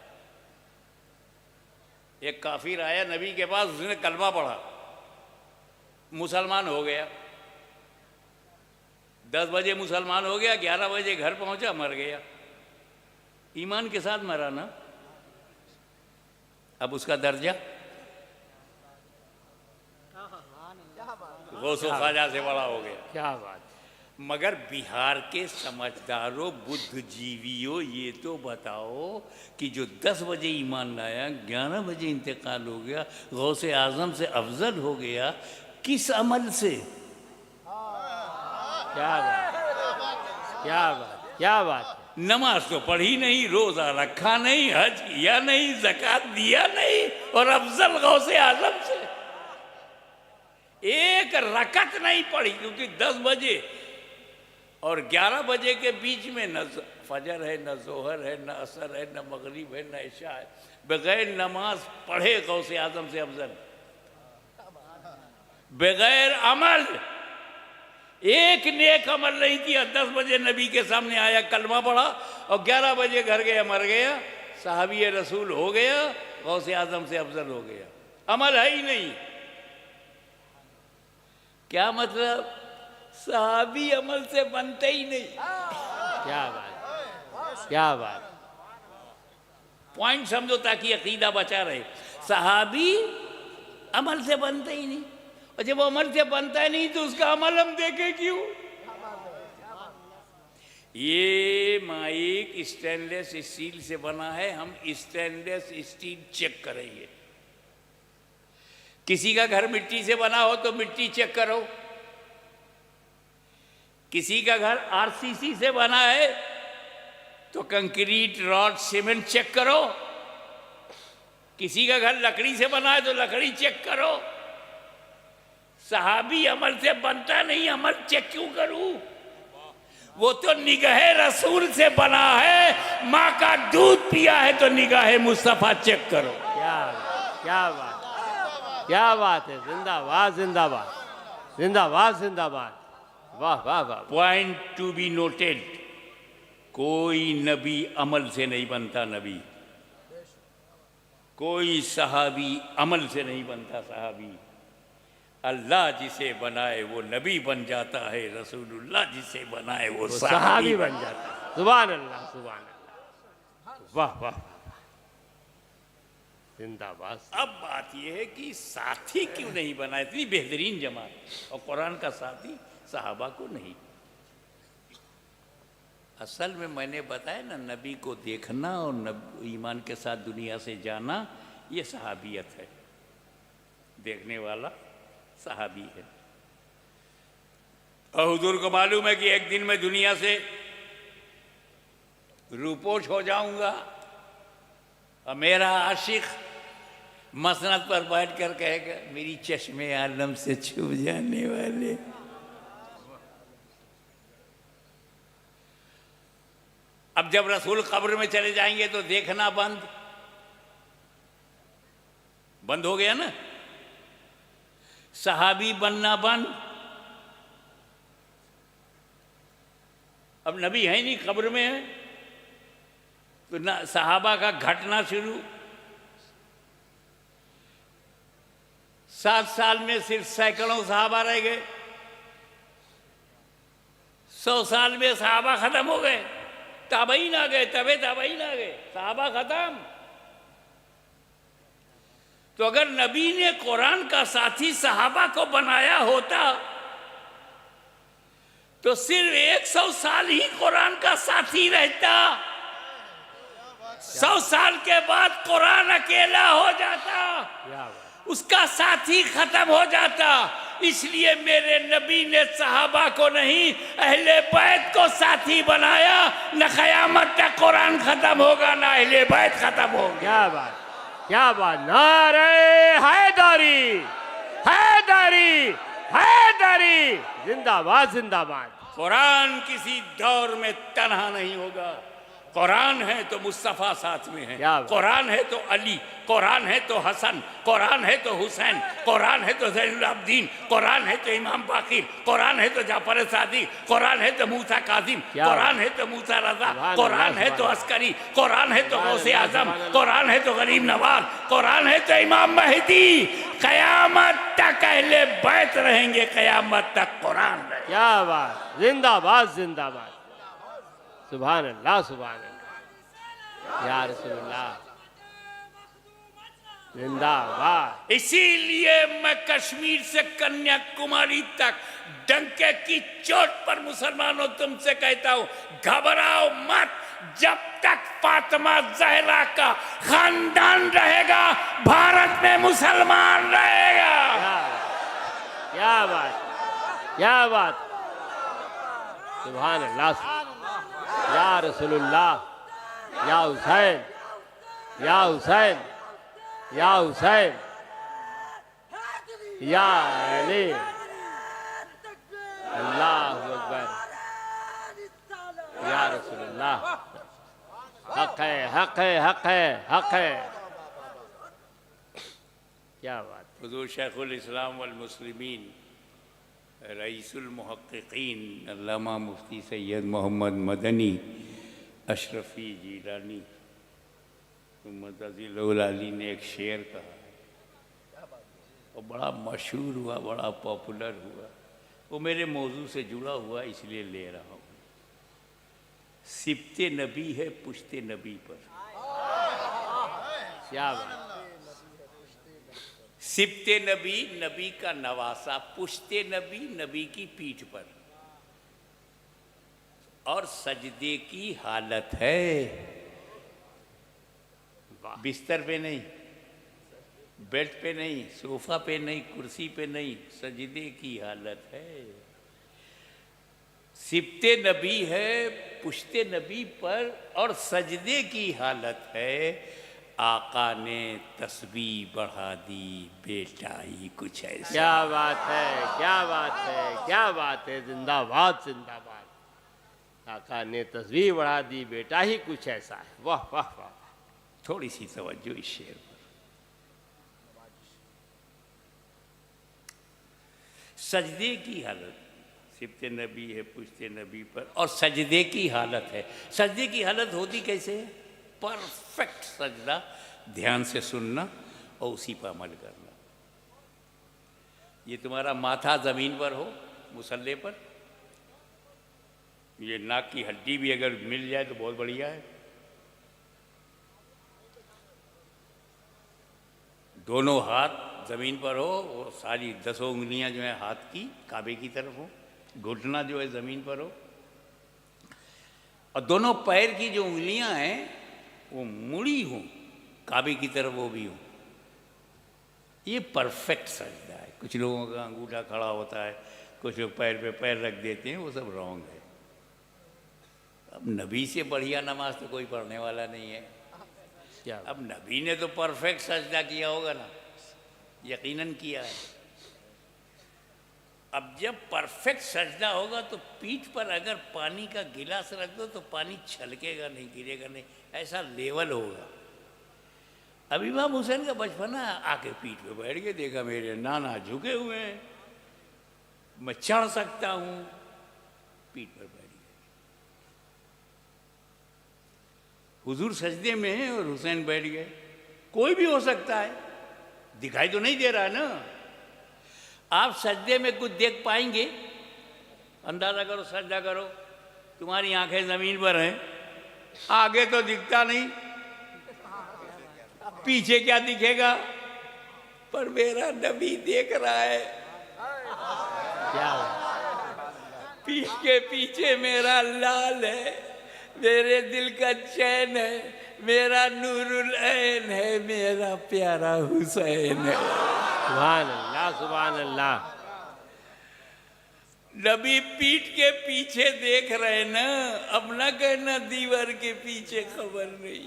एक काफिर आया नबी के पास, उसने कलमा पढ़ा, मुसलमान हो गया। 10 बजे मुसलमान हो गया, 11 बजे घर पहुंचा, मर गया। ईमान के साथ मरा ना। अब उसका दर्जा गौसो ख्वाजा से बड़ा हो गया। क्या बात। मगर बिहार के समझदारों, बुद्धिजीवियों, ये तो बताओ कि जो 10 बजे ईमान लाया, 11 बजे इंतकाल हो गया, गौसे आजम से अफजल हो गया, किस अमल से? क्या बात, क्या बात, क्या बात। नमाज तो पढ़ी नहीं, रोजा रखा नहीं, हज किया नहीं, ज़कात दिया नहीं, और अफजल गौसे आजम से एक रकत नहीं पढ़ी। क्योंकि 10 बजे और 11 बजे के बीच में न फजर है, न जोहर है, न असर है, न मगरिब है, न इशा है। बगैर नमाज पढ़े गौसे आजम से अफजल। बगैर अमल, एक नेक अमल नहीं किया। 10 बजे नबी के सामने आया, कलमा पढ़ा, और 11 बजे घर गया, मर गया, सहाबी रसूल हो गया, गौसे आजम से अफजल हो गया। अमल है ही नहीं। क्या मतलब? सहाबी अमल से बनते ही नहीं। क्या बात, क्या बात। पॉइंट समझो ताकि अकीदा बचा रहे। सहाबी अमल से बनते ही नहीं, और जब अमल से बनता ही नहीं तो उसका अमल हम देखें क्यों? ये माइक स्टेनलेस स्टील से बना है, हम स्टेनलेस स्टील चेक करेंगे। किसी का घर मिट्टी से बना हो तो मिट्टी चेक करो। किसी का घर आरसीसी से बना है तो कंक्रीट, रॉड, सीमेंट चेक करो। किसी का घर लकड़ी से बना है तो लकड़ी चेक करो। सहाबी अमल से बनता नहीं, अमल चेक क्यों करूं? वो तो निगाह रसूल से बना है। माँ का दूध पिया है तो निगाह मुस्तफा चेक करो। क्या बात, क्या बात है। जिंदाबाद, जिंदाबाद, जिंदाबाद, जिंदाबाद। वाह वाह वाह। पॉइंट टू बी नोटेड, कोई नबी अमल से नहीं बनता नबी, कोई सहाबी अमल से नहीं बनता सहाबी। अल्लाह जिसे बनाए वो नबी बन जाता है, रसूलुल्लाह जिसे बनाए वो सहाबी बन जाता है। सुभान अल्लाह, सुभान अल्लाह। वाह वाह, जिंदाबाद। अब बात यह है कि साथी क्यों नहीं बना? इतनी बेहतरीन जमात, और कुरान का साथी सहाबा को नहीं। असल में मैंने बताया ना, नबी को देखना और ईमान के साथ दुनिया से जाना, ये सहाबियत है, देखने वाला सहाबी है। और हुजूर को मालूम है कि एक दिन मैं दुनिया से रूपोश हो जाऊंगा और मेरा आशिक मसनद पर बैठ कर कहेगा मेरी चश्मे आलम से छुप जाने वाले। अब जब रसूल कब्र में चले जाएंगे तो देखना बंद हो गया ना, सहाबी बनना बंद। अब नबी है नहीं, कब्र में है, तो ना सहाबा का घटना शुरू। 7 साल में सिर्फ सैकड़ों सहाबा रह गए, 100 साल में सहाबा खत्म हो गए, ताबईन आ गए, ताबईन आ गए, सहाबा खत्म। तो अगर नबी ने कुरान का साथी सहाबा को बनाया होता तो सिर्फ 100 साल ही कुरान का साथी रहता, 100 साल के बाद कुरान अकेला हो जाता, उसका साथी खत्म हो जाता। इसलिए मेरे नबी ने सहाबा को नहीं, अहले बैत को साथी बनाया। न क़यामत तक कुरान खत्म होगा, न अहले बैत खत्म होगा। क्या बात, क्या बात। नारे हैदरी, हैदरी, हैदरी, जिंदाबाद, जिंदाबाद। कुरान किसी दौर में तन्हा नहीं होगा। कुरान है तो मुस्तफ़ा साथ में है, कुरान है तो अली, कुरान है तो हसन, कुरान है तो हुसैन, कुरान है तो ज़ैनुल आबिदीन, कुरान है तो इमाम बाक़िर, कुरान है तो जाफर सादिक, कुरान है तो मूसा काज़िम, कुरान है तो मूसा रज़ा, कुरान है तो अस्करी, कुरान है तो गौसे आज़म, कुरान है तो गरीब नवाज, कुरान है तो इमाम महदी। क़यामत तक अहले बैत रहेंगे, क़यामत तक कुरान रहेगा। क्या बात, जिंदाबाद, जिंदाबाद। सुभान अल्लाह, सुभान अल्लाह, या रसूलुल्लाह, जिंदाबाद। इसीलिए मैं कश्मीर से कन्याकुमारी तक डंके की चोट पर मुसलमानों तुमसे कहता हूं, घबराओ मत। जब तक फातिमा ज़हरा का खानदान रहेगा, भारत में मुसलमान रहेगा। क्या बात, क्या बात। सुभान अल्लाह, या रसूलुल्लाह, या हुसैन, या हुसैन, या हुसैन, या अली, अल्लाहु अकबर, या रसूलुल्लाह। हक है, हक है, हक है, हक है। क्या बात। हुज़ूर शेखुल इस्लाम वल मुस्लिमीन रईसुल मुहक्किकीन अल्लामा मुफ्ती सैयद मोहम्मद मदनी अशरफी जीलानी मुअज़्ज़िज़ुल ने एक शेर कहा और बड़ा मशहूर हुआ, बड़ा पॉपुलर हुआ। वो मेरे मौजू से जुड़ा हुआ, इसलिए ले रहा हूँ। सिब्ते नबी है पुश्ते नबी पर। क्या बात। सिब्ते नबी, नबी का नवासा, पुश्ते नबी, नबी की पीठ पर, और सजदे की हालत है, बिस्तर पे नहीं, बेड पे नहीं, सोफा पे नहीं, कुर्सी पे नहीं, सजदे की हालत है। सिब्ते नबी है पुश्ते नबी पर और सजदे की हालत है। आका ने तस्बीह बढ़ा दी, बेटा ही कुछ ऐसा। क्या बात है, क्या बात है, क्या बात है। जिंदाबाद, जिंदाबाद। आका ने तस्बीह बढ़ा दी, बेटा ही कुछ ऐसा है। वाह वाह वाह। थोड़ी सी तवज्जो इस शेर पर। सजदे की हालत, सिब्ते नबी है पुश्ते नबी पर और सजदे की हालत है। सजदे की हालत होती कैसे है? परफेक्ट सजदा, ध्यान से सुनना और उसी पर अमल करना। ये तुम्हारा माथा ज़मीन पर हो, मुसल्ले पर, ये नाक की हड्डी भी अगर मिल जाए तो बहुत बढ़िया है। दोनों हाथ ज़मीन पर हो, वो सारी 10 उंगलियां जो है हाथ की काबे की तरफ हो, घुटना जो है ज़मीन पर हो, और दोनों पैर की जो उंगलियां हैं वो मुड़ी हों काबे की तरफ, वो भी हो। ये परफेक्ट सजदा है। कुछ लोगों का अंगूठा खड़ा होता है, कुछ लोग पैर पे पैर रख देते हैं, वो सब रॉन्ग है। अब नबी से बढ़िया नमाज तो कोई पढ़ने वाला नहीं है। क्या अब नबी ने तो परफेक्ट सजदा किया होगा ना, यकीनन किया है। अब जब परफेक्ट सजदा होगा तो पीठ पर अगर पानी का गिलास रख दो तो पानी छलकेगा नहीं, गिरेगा नहीं, ऐसा लेवल होगा। अब इमाम हुसैन का बचपना, आके पीठ पे बैठ के देखा मेरे नाना झुके हुए हैं, मैं चढ़ सकता हूँ, पीठ पर बैठ गए। हुजूर सजदे में हैं और हुसैन बैठ गए। कोई भी हो सकता है, दिखाई तो नहीं दे रहा ना। आप सजदे में कुछ देख पाएंगे? अंदाजा करो, सजदा करो, तुम्हारी आंखें जमीन पर हैं, आगे तो दिखता नहीं, पीछे क्या दिखेगा? पर मेरा नबी देख रहा है। क्या पीठ के पीछे मेरा लाल है, मेरे दिल का चैन है, मेरा नूरुल ऐन है, मेरा प्यारा हुसैन है। सुभान अल्लाह, सुभान अल्लाह। नबी पीठ के पीछे देख रहे ना, अब ना कहना दीवार के पीछे खबर नहीं।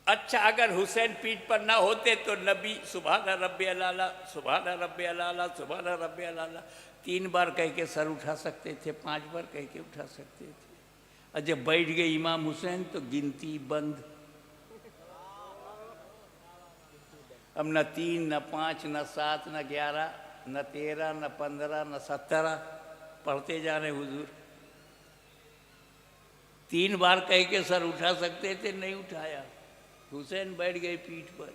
अच्छा, अगर हुसैन पीठ पर ना होते तो नबी सुभान रब्बी अलाला, सुभान रब्बी अलाला, सुभान रब्बी अलाला 3 बार कह के सर उठा सकते थे, 5 बार कह के उठा सकते थे। और जब बैठ गए इमाम हुसैन तो गिनती बंद। अब न 3, न 5, न 7, न 11, न 13, न 15, न 17 पढ़ते जा रहे हुजूर। 3 बार कह के सर उठा सकते थे, नहीं उठाया। हुसैन बैठ गए पीठ पर।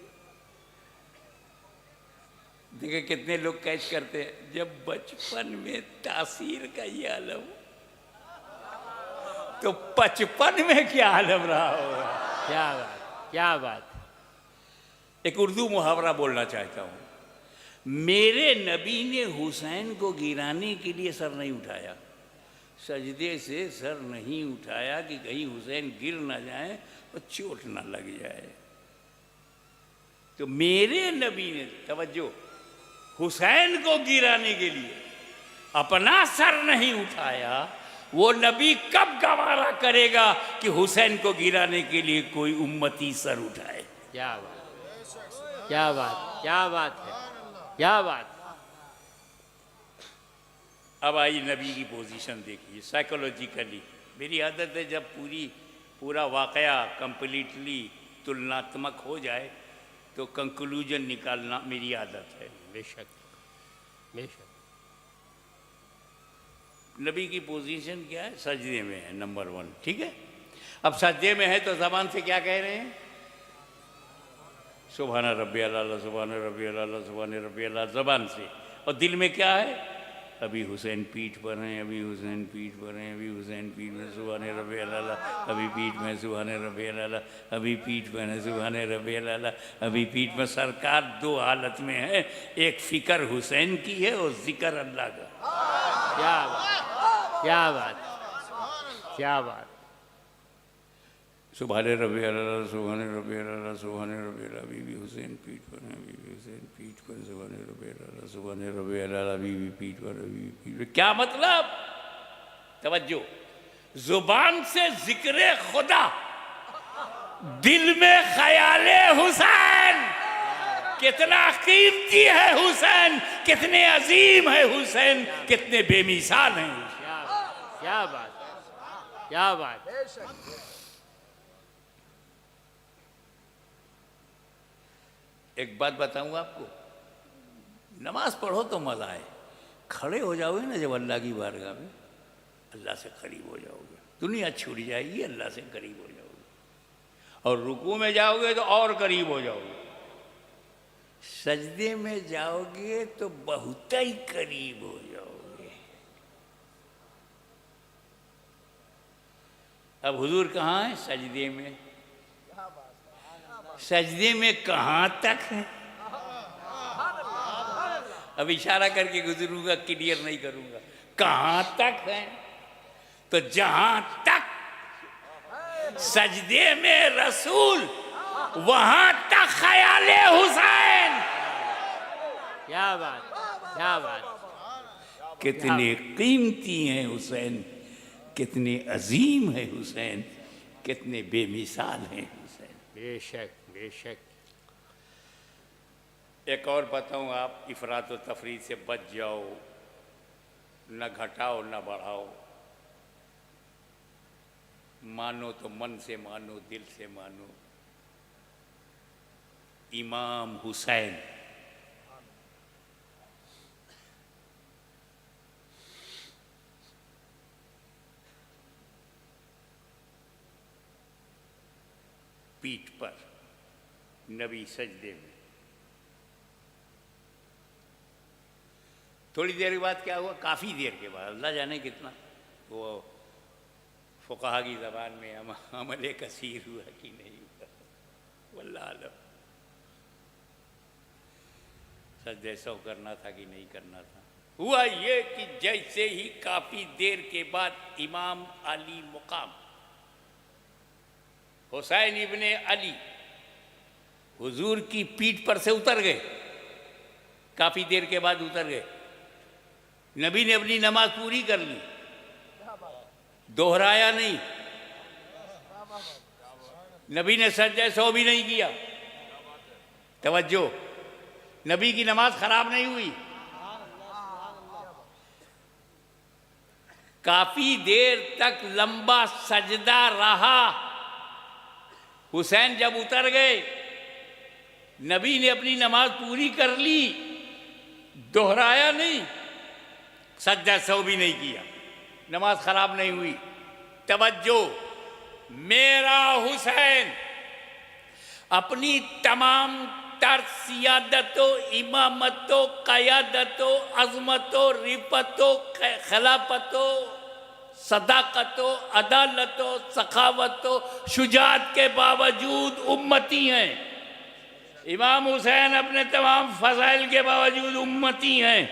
देखिए कितने लोग कैच करते हैं, जब बचपन में तासीर का ये आलम, तो 55 में क्या आलम रहा होगा। क्या बात, क्या बात। एक उर्दू मुहावरा बोलना चाहता हूं। मेरे नबी ने हुसैन को गिराने के लिए सर नहीं उठाया, सजदे से सर नहीं उठाया कि कहीं हुसैन गिर ना जाए और चोट ना लग जाए। तो मेरे नबी ने, तवज्जो, हुसैन को गिराने के लिए अपना सर नहीं उठाया। वो नबी कब गवारा करेगा कि हुसैन को गिराने के लिए कोई उम्मती सर उठाए। क्या बात, क्या बात, क्या बात है, क्या बात। अब आई नबी की पोजीशन देखिए साइकोलॉजिकली। मेरी आदत है जब पूरा वाकया कंप्लीटली तुलनात्मक हो जाए तो कंक्लूजन निकालना मेरी आदत है। बेशक, बेशक। नबी की पोजीशन क्या है? सजदे में है, नंबर 1, ठीक है। अब सजदे में है तो ज़बान से क्या कह रहे हैं? सुभान रब्बी अला, सुभान रब्बी अला, सुभान रब्बी अला, ज़बान से। और दिल में क्या है? अभी हुसैन पीठ पर हैं, अभी हुसैन पीठ पर हैं, अभी हुसैन पीठ में सुभान रब्बी अला, अभी पीठ में सुभान रब्बी अला, अभी पीठ में है सुभान रब्बी अला, अभी पीठ में। सरकार 2 हालत में है, एक फ़िक्र हुसैन की है और जिक्र अल्लाह का। क्या बात, क्या बात, क्या बात। सुभान रब्बी अला, सुभान रब्बी अला, सुभान रब्बी अला, अभी भी हुसैन पीठ पर है, अभी भी हुसैन पीठ पर, सुभान रब्बी अला, सुभान रब्बी अला, अभी भी पीठ पर, अभी भी पीठ पर। क्या मतलब? तवज्जो, जुबान से जिक्र खुदा, दिल में ख्याले हुसैन। कितना कीमती है हुसैन, कितने अजीम है हुसैन, कितने बेमिसाल हैं। क्या बात, क्या बात। एक बात बताऊंगा आपको, नमाज पढ़ो तो मज़ा आए, खड़े हो जाओगे ना जब अल्लाह की बारगाह में, अल्लाह से करीब हो जाओगे, दुनिया छूट जाएगी, अल्लाह से करीब हो जाओगे। और रुकू में जाओगे तो और करीब हो जाओगे, सजदे में जाओगे तो बहुत ही करीब हो जाओगे। अब हुजूर कहाँ है? सजदे में। सजदे में कहाँ तक है? अब इशारा करके गुजरूंगा, क्लियर नहीं करूंगा। कहां तक है? तो जहां तक सजदे में रसूल, वहां तक ख्याले हुसैन। क्या बात, क्या बात। कितने कीमती हैं हुसैन, कितने अजीम है हुसैन, कितने बेमिसाल हैं हुसैन। बेशक बेशक। एक और बताऊं, आप इफरात व तफरीद से बच जाओ, न घटाओ न बढ़ाओ, मानो तो मन से मानो, दिल से मानो। इमाम हुसैन पीठ पर, नबी सजदे में। थोड़ी देर के बाद क्या हुआ, काफ़ी देर के बाद, अल्लाह जाने कितना, वो फुकाहा की ज़बान में अमल कसीर हुआ कि नहीं हुआ, वल्लाह आलम। सजदे सौ करना था कि नहीं करना था। हुआ ये कि जैसे ही काफ़ी देर के बाद इमाम अली मुकाम हुसैन इब्ने अली हुजूर की पीठ पर से उतर गए, काफ़ी देर के बाद उतर गए। नबी ने अपनी नमाज पूरी कर ली, दोहराया नहीं, नबी ने सजदे सौ भी नहीं किया। तवज्जो, नबी की नमाज खराब नहीं हुई। काफी देर तक लंबा सजदा रहा। हुसैन जब उतर गए, नबी ने अपनी नमाज पूरी कर ली, दोहराया नहीं, सजदा सौ भी नहीं किया, नमाज खराब नहीं हुई। तवज्जो, मेरा हुसैन अपनी तमाम तर सियादतो, इमामतो, क़यादतो, अज़मतो, रिफ़तो, खिलाफतो, सदाकतो, अदालतो, सखावतो, शुजात के बावजूद उम्मती हैं। इमाम हुसैन अपने तमाम फ़ज़ाइल के बावजूद उम्मती हैं।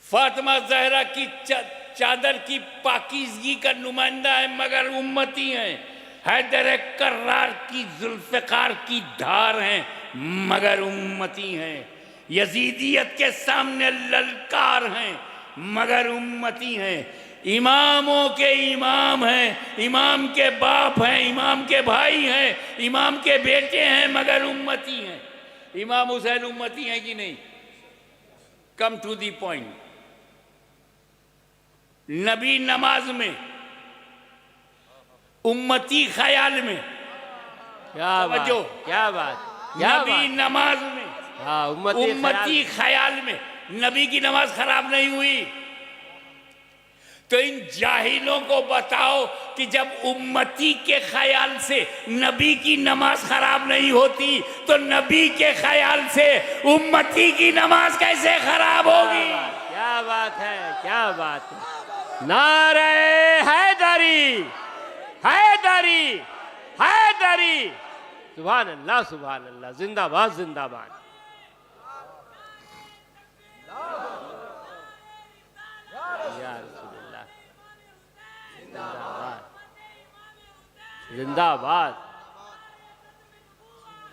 फातिमा ज़हरा की चादर की पाकीज़गी का नुमाइंदा है, मगर उम्मती हैं। हैदर कर्रार की जुल्फ़िकार की धार हैं, मगर उम्मती हैं। यजीदियत के सामने ललकार हैं, मगर उम्मती हैं। इमामों के इमाम हैं, इमाम के बाप हैं, इमाम के भाई हैं, इमाम के बेटे हैं, मगर उम्मती हैं। इमाम हुसैन उम्मती हैं कि नहीं? Come to the point. नबी नमाज में, उम्मती ख्याल में। क्या बात, क्या बात, क्या नबी बात। नमाज में, हाँ, उम्मती ख्याल में नबी की नमाज खराब नहीं हुई। तो इन जाहिलों को बताओ कि जब उम्मती के ख्याल से नबी की नमाज खराब नहीं होती, तो नबी के ख्याल से उम्मती की नमाज कैसे खराब होगी? क्या बात है, क्या बात है। नारे हैदरी, हैदरी, हैदरी। सुभान अल्लाह, सुभान अल्लाह। जिंदाबाद, जिंदाबाद। या रसूलुल्लाह, जिंदाबाद, जिंदाबाद,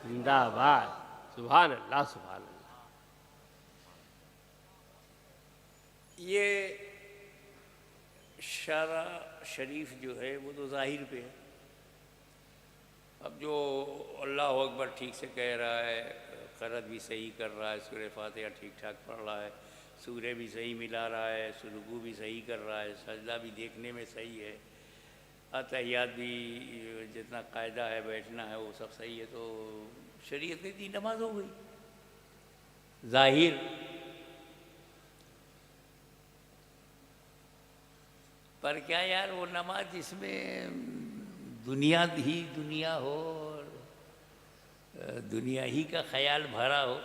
जिंदाबाद। सुभान अल्लाह, सुभान अल्लाह। ये शरा शरीफ जो है वो तो जाहिर पे है। अब जो अल्लाह अकबर ठीक से कह रहा है, क़रत भी सही कर रहा है, सूरह फातिहा ठीक ठाक पढ़ रहा है, सूरह भी सही मिला रहा है, रुकू भी सही कर रहा है, सजदा भी देखने में सही है, अतहियात भी जितना कायदा है बैठना है वो सब सही है, तो शरीयत ने दी, नमाज हो गई जाहिर। पर क्या यार, वो नमाज जिसमें दुनिया ही दुनिया हो और दुनिया ही का ख्याल भरा हो।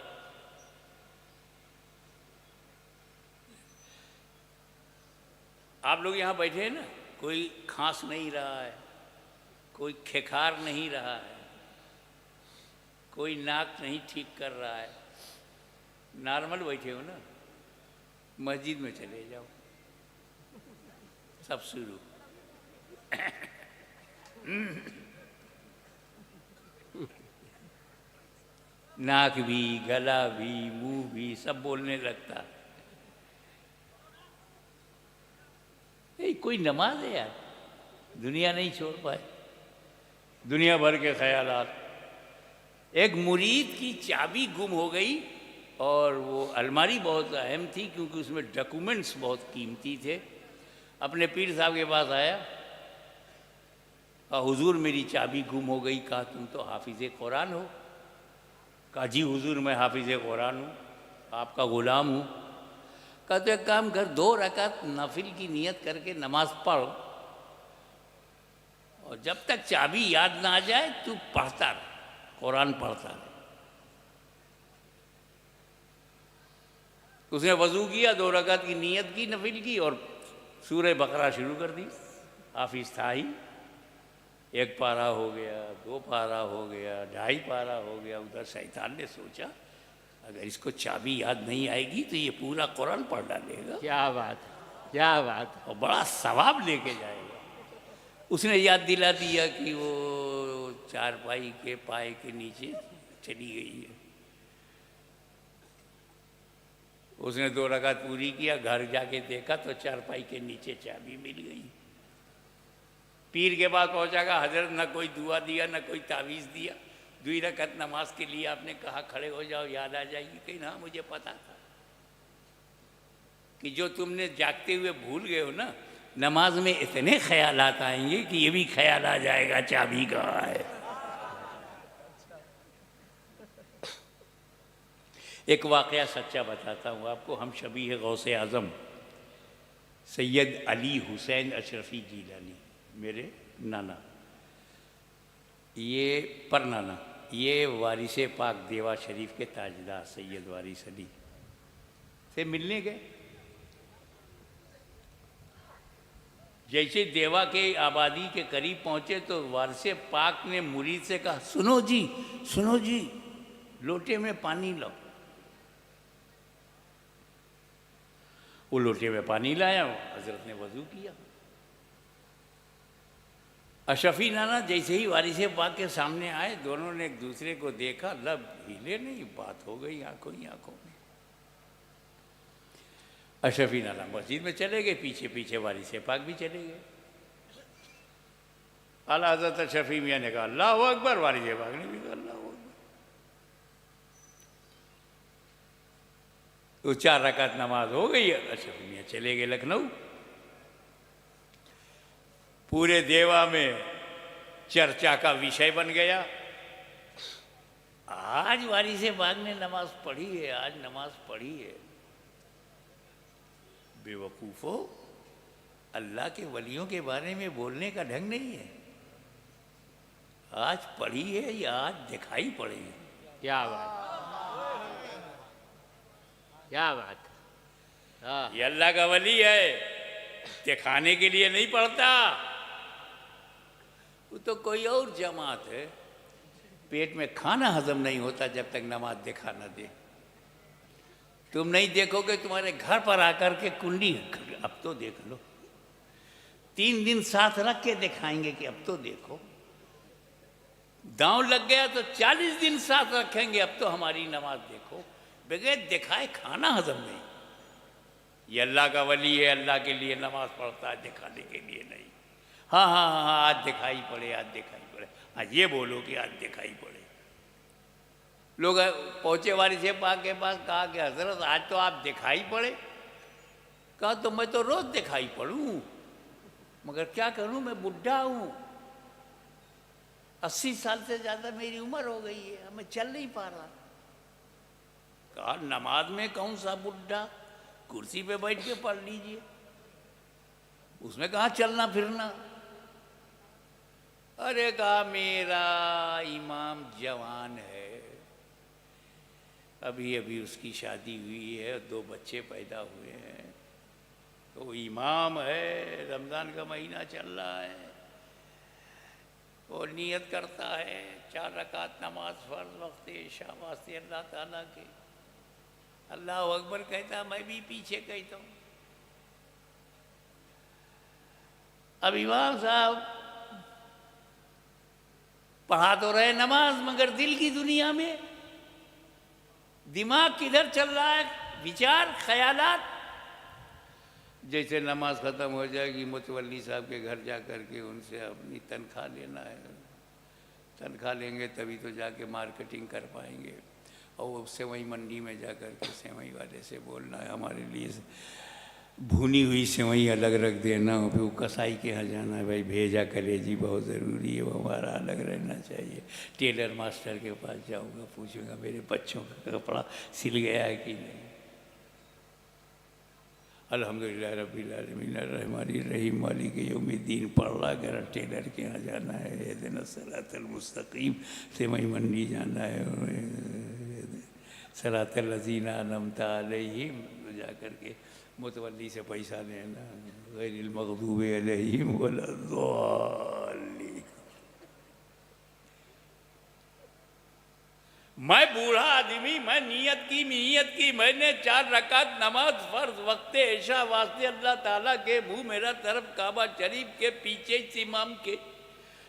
आप लोग यहाँ बैठे हैं ना, कोई खांस नहीं रहा है, कोई खेखार नहीं रहा है, कोई नाक नहीं ठीक कर रहा है, नॉर्मल बैठे हो ना। मस्जिद में चले जाओ, सब शुरू। नाक भी, गला भी, मुंह भी सब बोलने लगता। कोई नमाज है यार, दुनिया नहीं छोड़ पाए, दुनिया भर के ख्यालात। एक मुरीद की चाबी गुम हो गई और वो अलमारी बहुत अहम थी क्योंकि उसमें डॉक्यूमेंट्स बहुत कीमती थे। अपने पीर साहब के पास आया, कहा हुजूर मेरी चाबी गुम हो गई। कहा तुम तो हाफिज़ कुरान हो। कहा जी हुजूर मैं हाफिज़ कुरान हूँ, आपका ग़ुलाम हूँ। कहा तो एक काम कर, 2 रकात नफिल की नियत करके नमाज पढ़ और जब तक चाबी याद ना आ जाए तू पढ़ता रह, कुरान पढ़ता रह। उसने वज़ू किया, 2 रकात की नियत की नफिल की और सूरह बकरा शुरू कर दी। हाफिज़ था ही, 1 पारा हो गया, 2 पारा हो गया, 2.5 पारा हो गया। उधर शैतान ने सोचा अगर इसको चाबी याद नहीं आएगी तो ये पूरा कुरान पढ़ डालेगा। क्या बात है, क्या बात है। और बड़ा सवाब लेके जाएगा। उसने याद दिला दिया कि वो चारपाई के पाए के नीचे चली गई है। उसने 2 रकात पूरी किया, घर जाके देखा तो चारपाई के नीचे चाबी मिल गई। पीर के पास पहुंचा, का हजरत न कोई दुआ दिया न कोई तावीज़ दिया, 2 रकात नमाज के लिए आपने कहा खड़े हो जाओ याद आ जाएगी। कहीं ना मुझे पता था कि जो तुमने जागते हुए भूल गए हो ना, नमाज में इतने ख्यालात आएंगे कि ये भी ख्याल आ जाएगा चाबी कहाँ है। एक वाक़या सच्चा बताता हूँ आपको। हम शबीह गौसे आज़म सैयद अली हुसैन अशरफी जीलानी, मेरे नाना, ये पर नाना, ये वारिस पाक देवा शरीफ के ताजदार सैयद वारिस अली से मिलने गए। जैसे देवा के आबादी के करीब पहुंचे तो वारिस पाक ने मुरीद से कहा सुनो जी लोटे में पानी लाओ। वो लोटे में पानी लाया, हजरत ने वजू किया। अशरफी नाना जैसे ही वारिस पाक के सामने आए, दोनों ने एक दूसरे को देखा, लब हिले नहीं, बात हो गई आंखों ही आंखों में। अशरफी नाना मस्जिद में चले गए, पीछे पीछे वारिस पाक भी चले गए। आला हज़रत अशरफी मियाँ ने कहा अल्लाहु अकबर, वारिस पाक ने भी कहा अल्लाहु अकबर। तो 4 रकात नमाज हो गई। अशरफी मियाँ चले गए लखनऊ। पूरे देवा में चर्चा का विषय बन गया, आज वारिस पाक ने नमाज पढ़ी है, आज नमाज पढ़ी है। बेवकूफ़ो, अल्लाह के वलियों के बारे में बोलने का ढंग नहीं है। आज पढ़ी है या आज दिखाई पड़ी है। क्या बात, क्या बात। हाँ, ये अल्लाह का वली है, दिखाने के लिए नहीं पढ़ता। वो तो कोई और जमात है। पेट में खाना हजम नहीं होता जब तक नमाज दिखा न दे। तुम नहीं देखोगे, तुम्हारे घर पर आकर के कुंडी, अब तो देख लो, 3 दिन साथ रख के दिखाएंगे कि अब तो देखो। दांव लग गया तो 40 दिन साथ रखेंगे, अब तो हमारी नमाज देखो। बगैर दिखाए खाना हजम नहीं। ये अल्लाह का वली है, अल्लाह के लिए नमाज पढ़ता है, दिखाने के लिए नहीं। हाँ हाँ हाँ हाँ, आज दिखाई पड़े, आज दिखाई पड़े। आज ये बोलो कि आज दिखाई पड़े। लोग पहुंचे वारिस पाक के पास, कहा कि हजरत आज तो आप दिखाई पड़े। कहा तो मैं तो रोज दिखाई पड़ूं, मगर क्या करूं, मैं बुढ़ा हूं, 80 साल से ज़्यादा मेरी उम्र हो गई है, मैं चल नहीं पा रहा। कहा नमाज में कौन सा बुढ़ा, कुर्सी पे बैठ के पढ़ लीजिए, उसमें कहा चलना फिरना। अरे कहा मेरा इमाम जवान है, अभी अभी उसकी शादी हुई है, 2 बच्चे पैदा हुए हैं, तो इमाम है, रमज़ान का महीना चल रहा है, और नियत करता है 4 रकात नमाज फ़र्ज़ वक्त इशा वास्ते अल्लाह ताला के। अल्लाह अकबर कहता, मैं भी पीछे कहता हूँ। अब इमाम साहब पढ़ा तो रहे नमाज, मगर दिल की दुनिया में दिमाग किधर चल रहा है, विचार ख्यालात। जैसे नमाज ख़त्म हो जाएगी, मुतवल्ली साहब के घर जा कर के उनसे अपनी तनख्वाह लेना है, तनख्वाह लेंगे तभी तो जाके मार्केटिंग कर पाएंगे। और वो सेवई मंडी में जा कर के सेवई वाले से बोलना है, हमारे लिए भुनी हुई सेवई अलग रख देना। और फिर वो कसाई के यहाँ जाना है, भाई भेजा कलेजी बहुत ज़रूरी है, वो हमारा अलग रहना चाहिए। टेलर मास्टर के पास जाऊँगा, पूछूंगा मेरे बच्चों का कपड़ा सिल गया है कि नहीं। अल्हम्दुलिल्लाह रब्बिल आलमीन अर्रहमानिर रहीम मालिक यौमिद्दीन पढ़ रहा कर टेलर के यहाँ जाना है, इहदिना सिरातल मुस्तकीम सेवई मंडी जाना है, सिरातल लज़ीना अनअमता अलैहिम जा कर के मुतवल्ली से पैसा लेना, गैरिल मग़दूबि अलैहिम वलद्दाल्लीन। मैं बूढ़ा आदमी, मैं नीयत की मैंने 4 रकात नमाज फर्ज वक्त ऐशा वास्ते अल्लाह ताला के मुँह मेरा तरफ काबा शरीफ के पीछे इमाम के।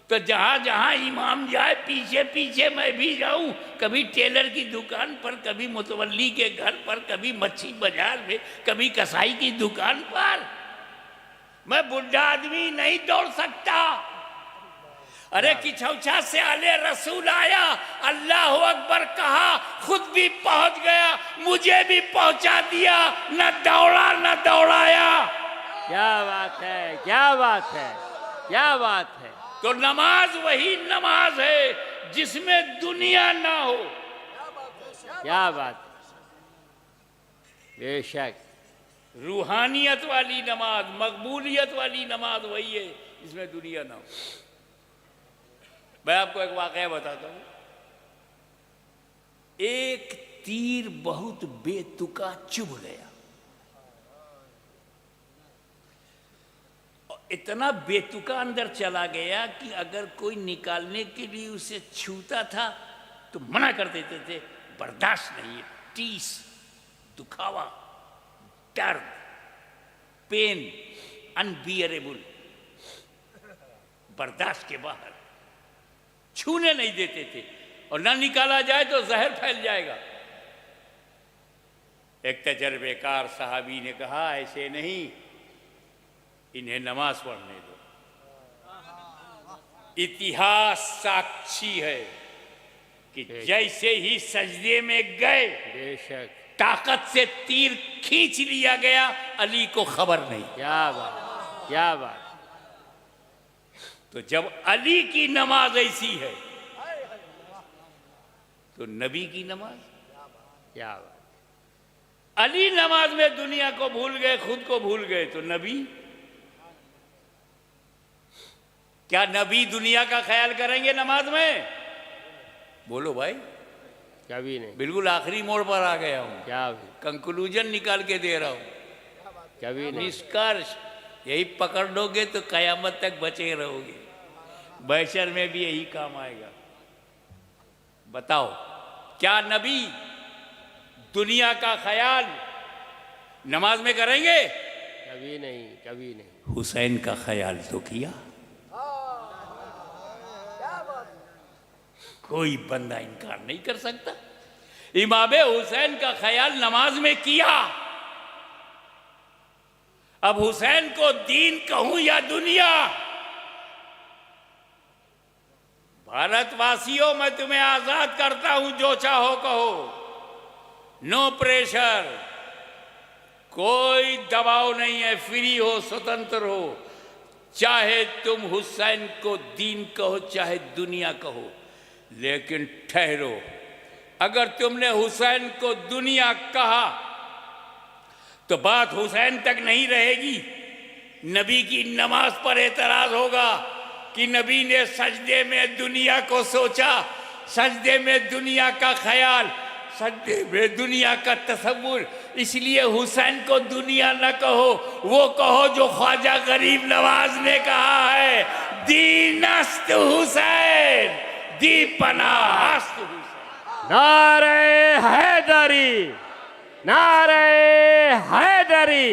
तो जहाँ जहाँ इमाम जाए पीछे पीछे मैं भी जाऊँ, कभी टेलर की दुकान पर, कभी मुतवल्ली के घर पर, कभी मच्छी बाजार में, कभी कसाई की दुकान पर। मैं बुढ़ा आदमी नहीं दौड़ सकता। अरे किछौछा से आले रसूल आया, अल्लाह अकबर कहा, खुद भी पहुंच गया, मुझे भी पहुंचा दिया, न दौड़ा न दौड़ाया। क्या बात है, क्या बात है, क्या बात है। तो नमाज वही नमाज है जिसमें दुनिया ना हो। क्या बात, बेशक रूहानियत वाली नमाज, मकबूलियत वाली नमाज वही है जिसमें दुनिया ना हो। मैं आपको एक वाकया बताता हूँ। एक तीर बहुत बेतुका चुभ गया, इतना बेतुका अंदर चला गया कि अगर कोई निकालने के लिए उसे छूता था तो मना कर देते थे, बर्दाश्त नहीं है, टीस, दुखावा, दर्द, पेन, अनबियरेबल, बर्दाश्त के बाहर, छूने नहीं देते थे। और ना निकाला जाए तो जहर फैल जाएगा। एक तजर्बेकार साहबी ने कहा, ऐसे नहीं, इन्हें नमाज पढ़ने दो। इतिहास साक्षी है कि जैसे ही सजदे में गए, बेशक ताकत से तीर खींच लिया गया, अली को खबर नहीं। क्या बात, क्या बात। तो जब अली की नमाज ऐसी है तो नबी की नमाज, क्या बात। अली नमाज में दुनिया को भूल गए, खुद को भूल गए, तो नबी, क्या नबी दुनिया का ख्याल करेंगे नमाज में? बोलो भाई। कभी नहीं। बिल्कुल आखिरी मोड़ पर आ गया हूं, क्या कंक्लूजन निकाल के दे रहा हूं। कभी नहीं। निष्कर्ष यही पकड़ लोगे तो कयामत तक बचे रहोगे। बैशर में भी यही काम आएगा। बताओ, क्या नबी दुनिया का ख्याल नमाज में करेंगे? कभी नहीं, कभी नहीं। हुसैन का ख्याल तो किया। कोई बंदा इनकार नहीं कर सकता। इमाम हुसैन का ख्याल नमाज में किया। अब हुसैन को दीन कहूं या दुनिया, भारतवासियों मैं तुम्हें आजाद करता हूं, जो चाहो कहो, नो प्रेशर, कोई दबाव नहीं है, फ्री हो, स्वतंत्र हो। चाहे तुम हुसैन को दीन कहो, चाहे दुनिया कहो, लेकिन ठहरो, अगर तुमने हुसैन को दुनिया कहा तो बात हुसैन तक नहीं रहेगी। नबी की नमाज पर एतराज होगा कि नबी ने सजदे में दुनिया को सोचा, सजदे में दुनिया का ख्याल, सजदे में दुनिया का तसव्वुर, इसलिए हुसैन को दुनिया न कहो, वो कहो जो ख्वाजा गरीब नवाज ने कहा है, दीनस्त हुसैन, दी पनाहस्त हुसैन। नारे हैदरी, नारे हैदरी,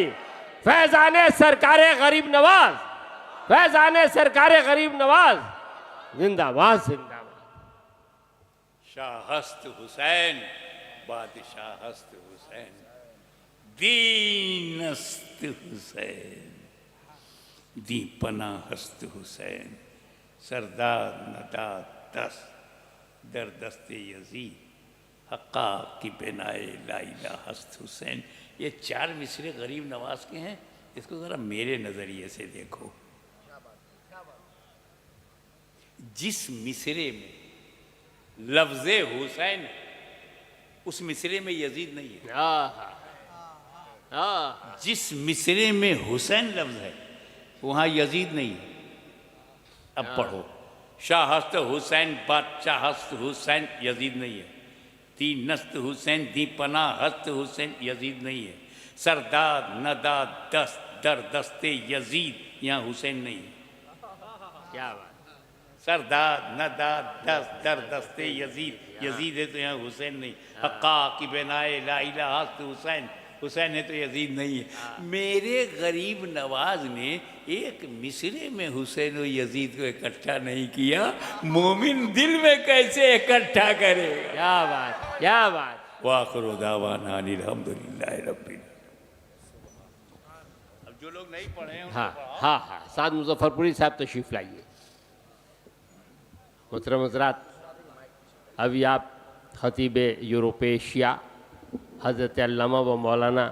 फैजाने सरकारे गरीब नवाज, फैजाने सरकारे गरीब नवाज, जिंदाबाद जिंदाबाद। शाहस्त हुसैन, बादशाहस्त हुसैन, दीनस्त हुसैन, दीपना हस्त हुसैन, सरदार नदा दस दर दस्ते यजीद, हक्का की बेनाए लाइला हस्त हुसैन। ये 4 मिसरे गरीब नवाज के हैं। इसको ज़रा मेरे नज़रिए से देखो। जिस मिसरे में लफ्ज़ हुसैन है, उस मिसरे में यजीद नहीं है। जिस मिसरे में हुसैन लफ्ज़ है, वहाँ यजीद नहीं है। अब पढ़ो, शाहस्त हुसैन, बादशाहस्त हुसैन, यजीद नहीं है। दी नस्त हुसैन, दी पना हस्त हुसैन, यजीद नहीं है। सरदार नदा दस्त दर दस्ते यजीद, यहाँ हुसैन नहीं है। क्या बात। सरदार नदा दस्त दर दस्ते यजीद, यजीद है तो यहाँ हुसैन नहीं। हक्का की बेनाए ला इला हस्त हुसैन, हुसैन है तो यजीद नहीं है। मेरे गरीब नवाज ने एक मिसरे में हुसैन और यजीद को इकट्ठा नहीं किया। मोमिन दिल में कैसे इकट्ठा करेगा? क्या बात, क्या बात। वाखिरु दावाना अनिल हम्दुलिल्लाहि रब्बिल। अब जो लोग नहीं पढ़े हैं उनको हाँ पढ़ाओ। हाँ हाँ, साद मुजफ्फरपुरी साहब तशरीफ लाइए। मोहतरम हज़रात, अभी आप खतीब यूरोपेशिया हज़रत अल्लामा व मौलाना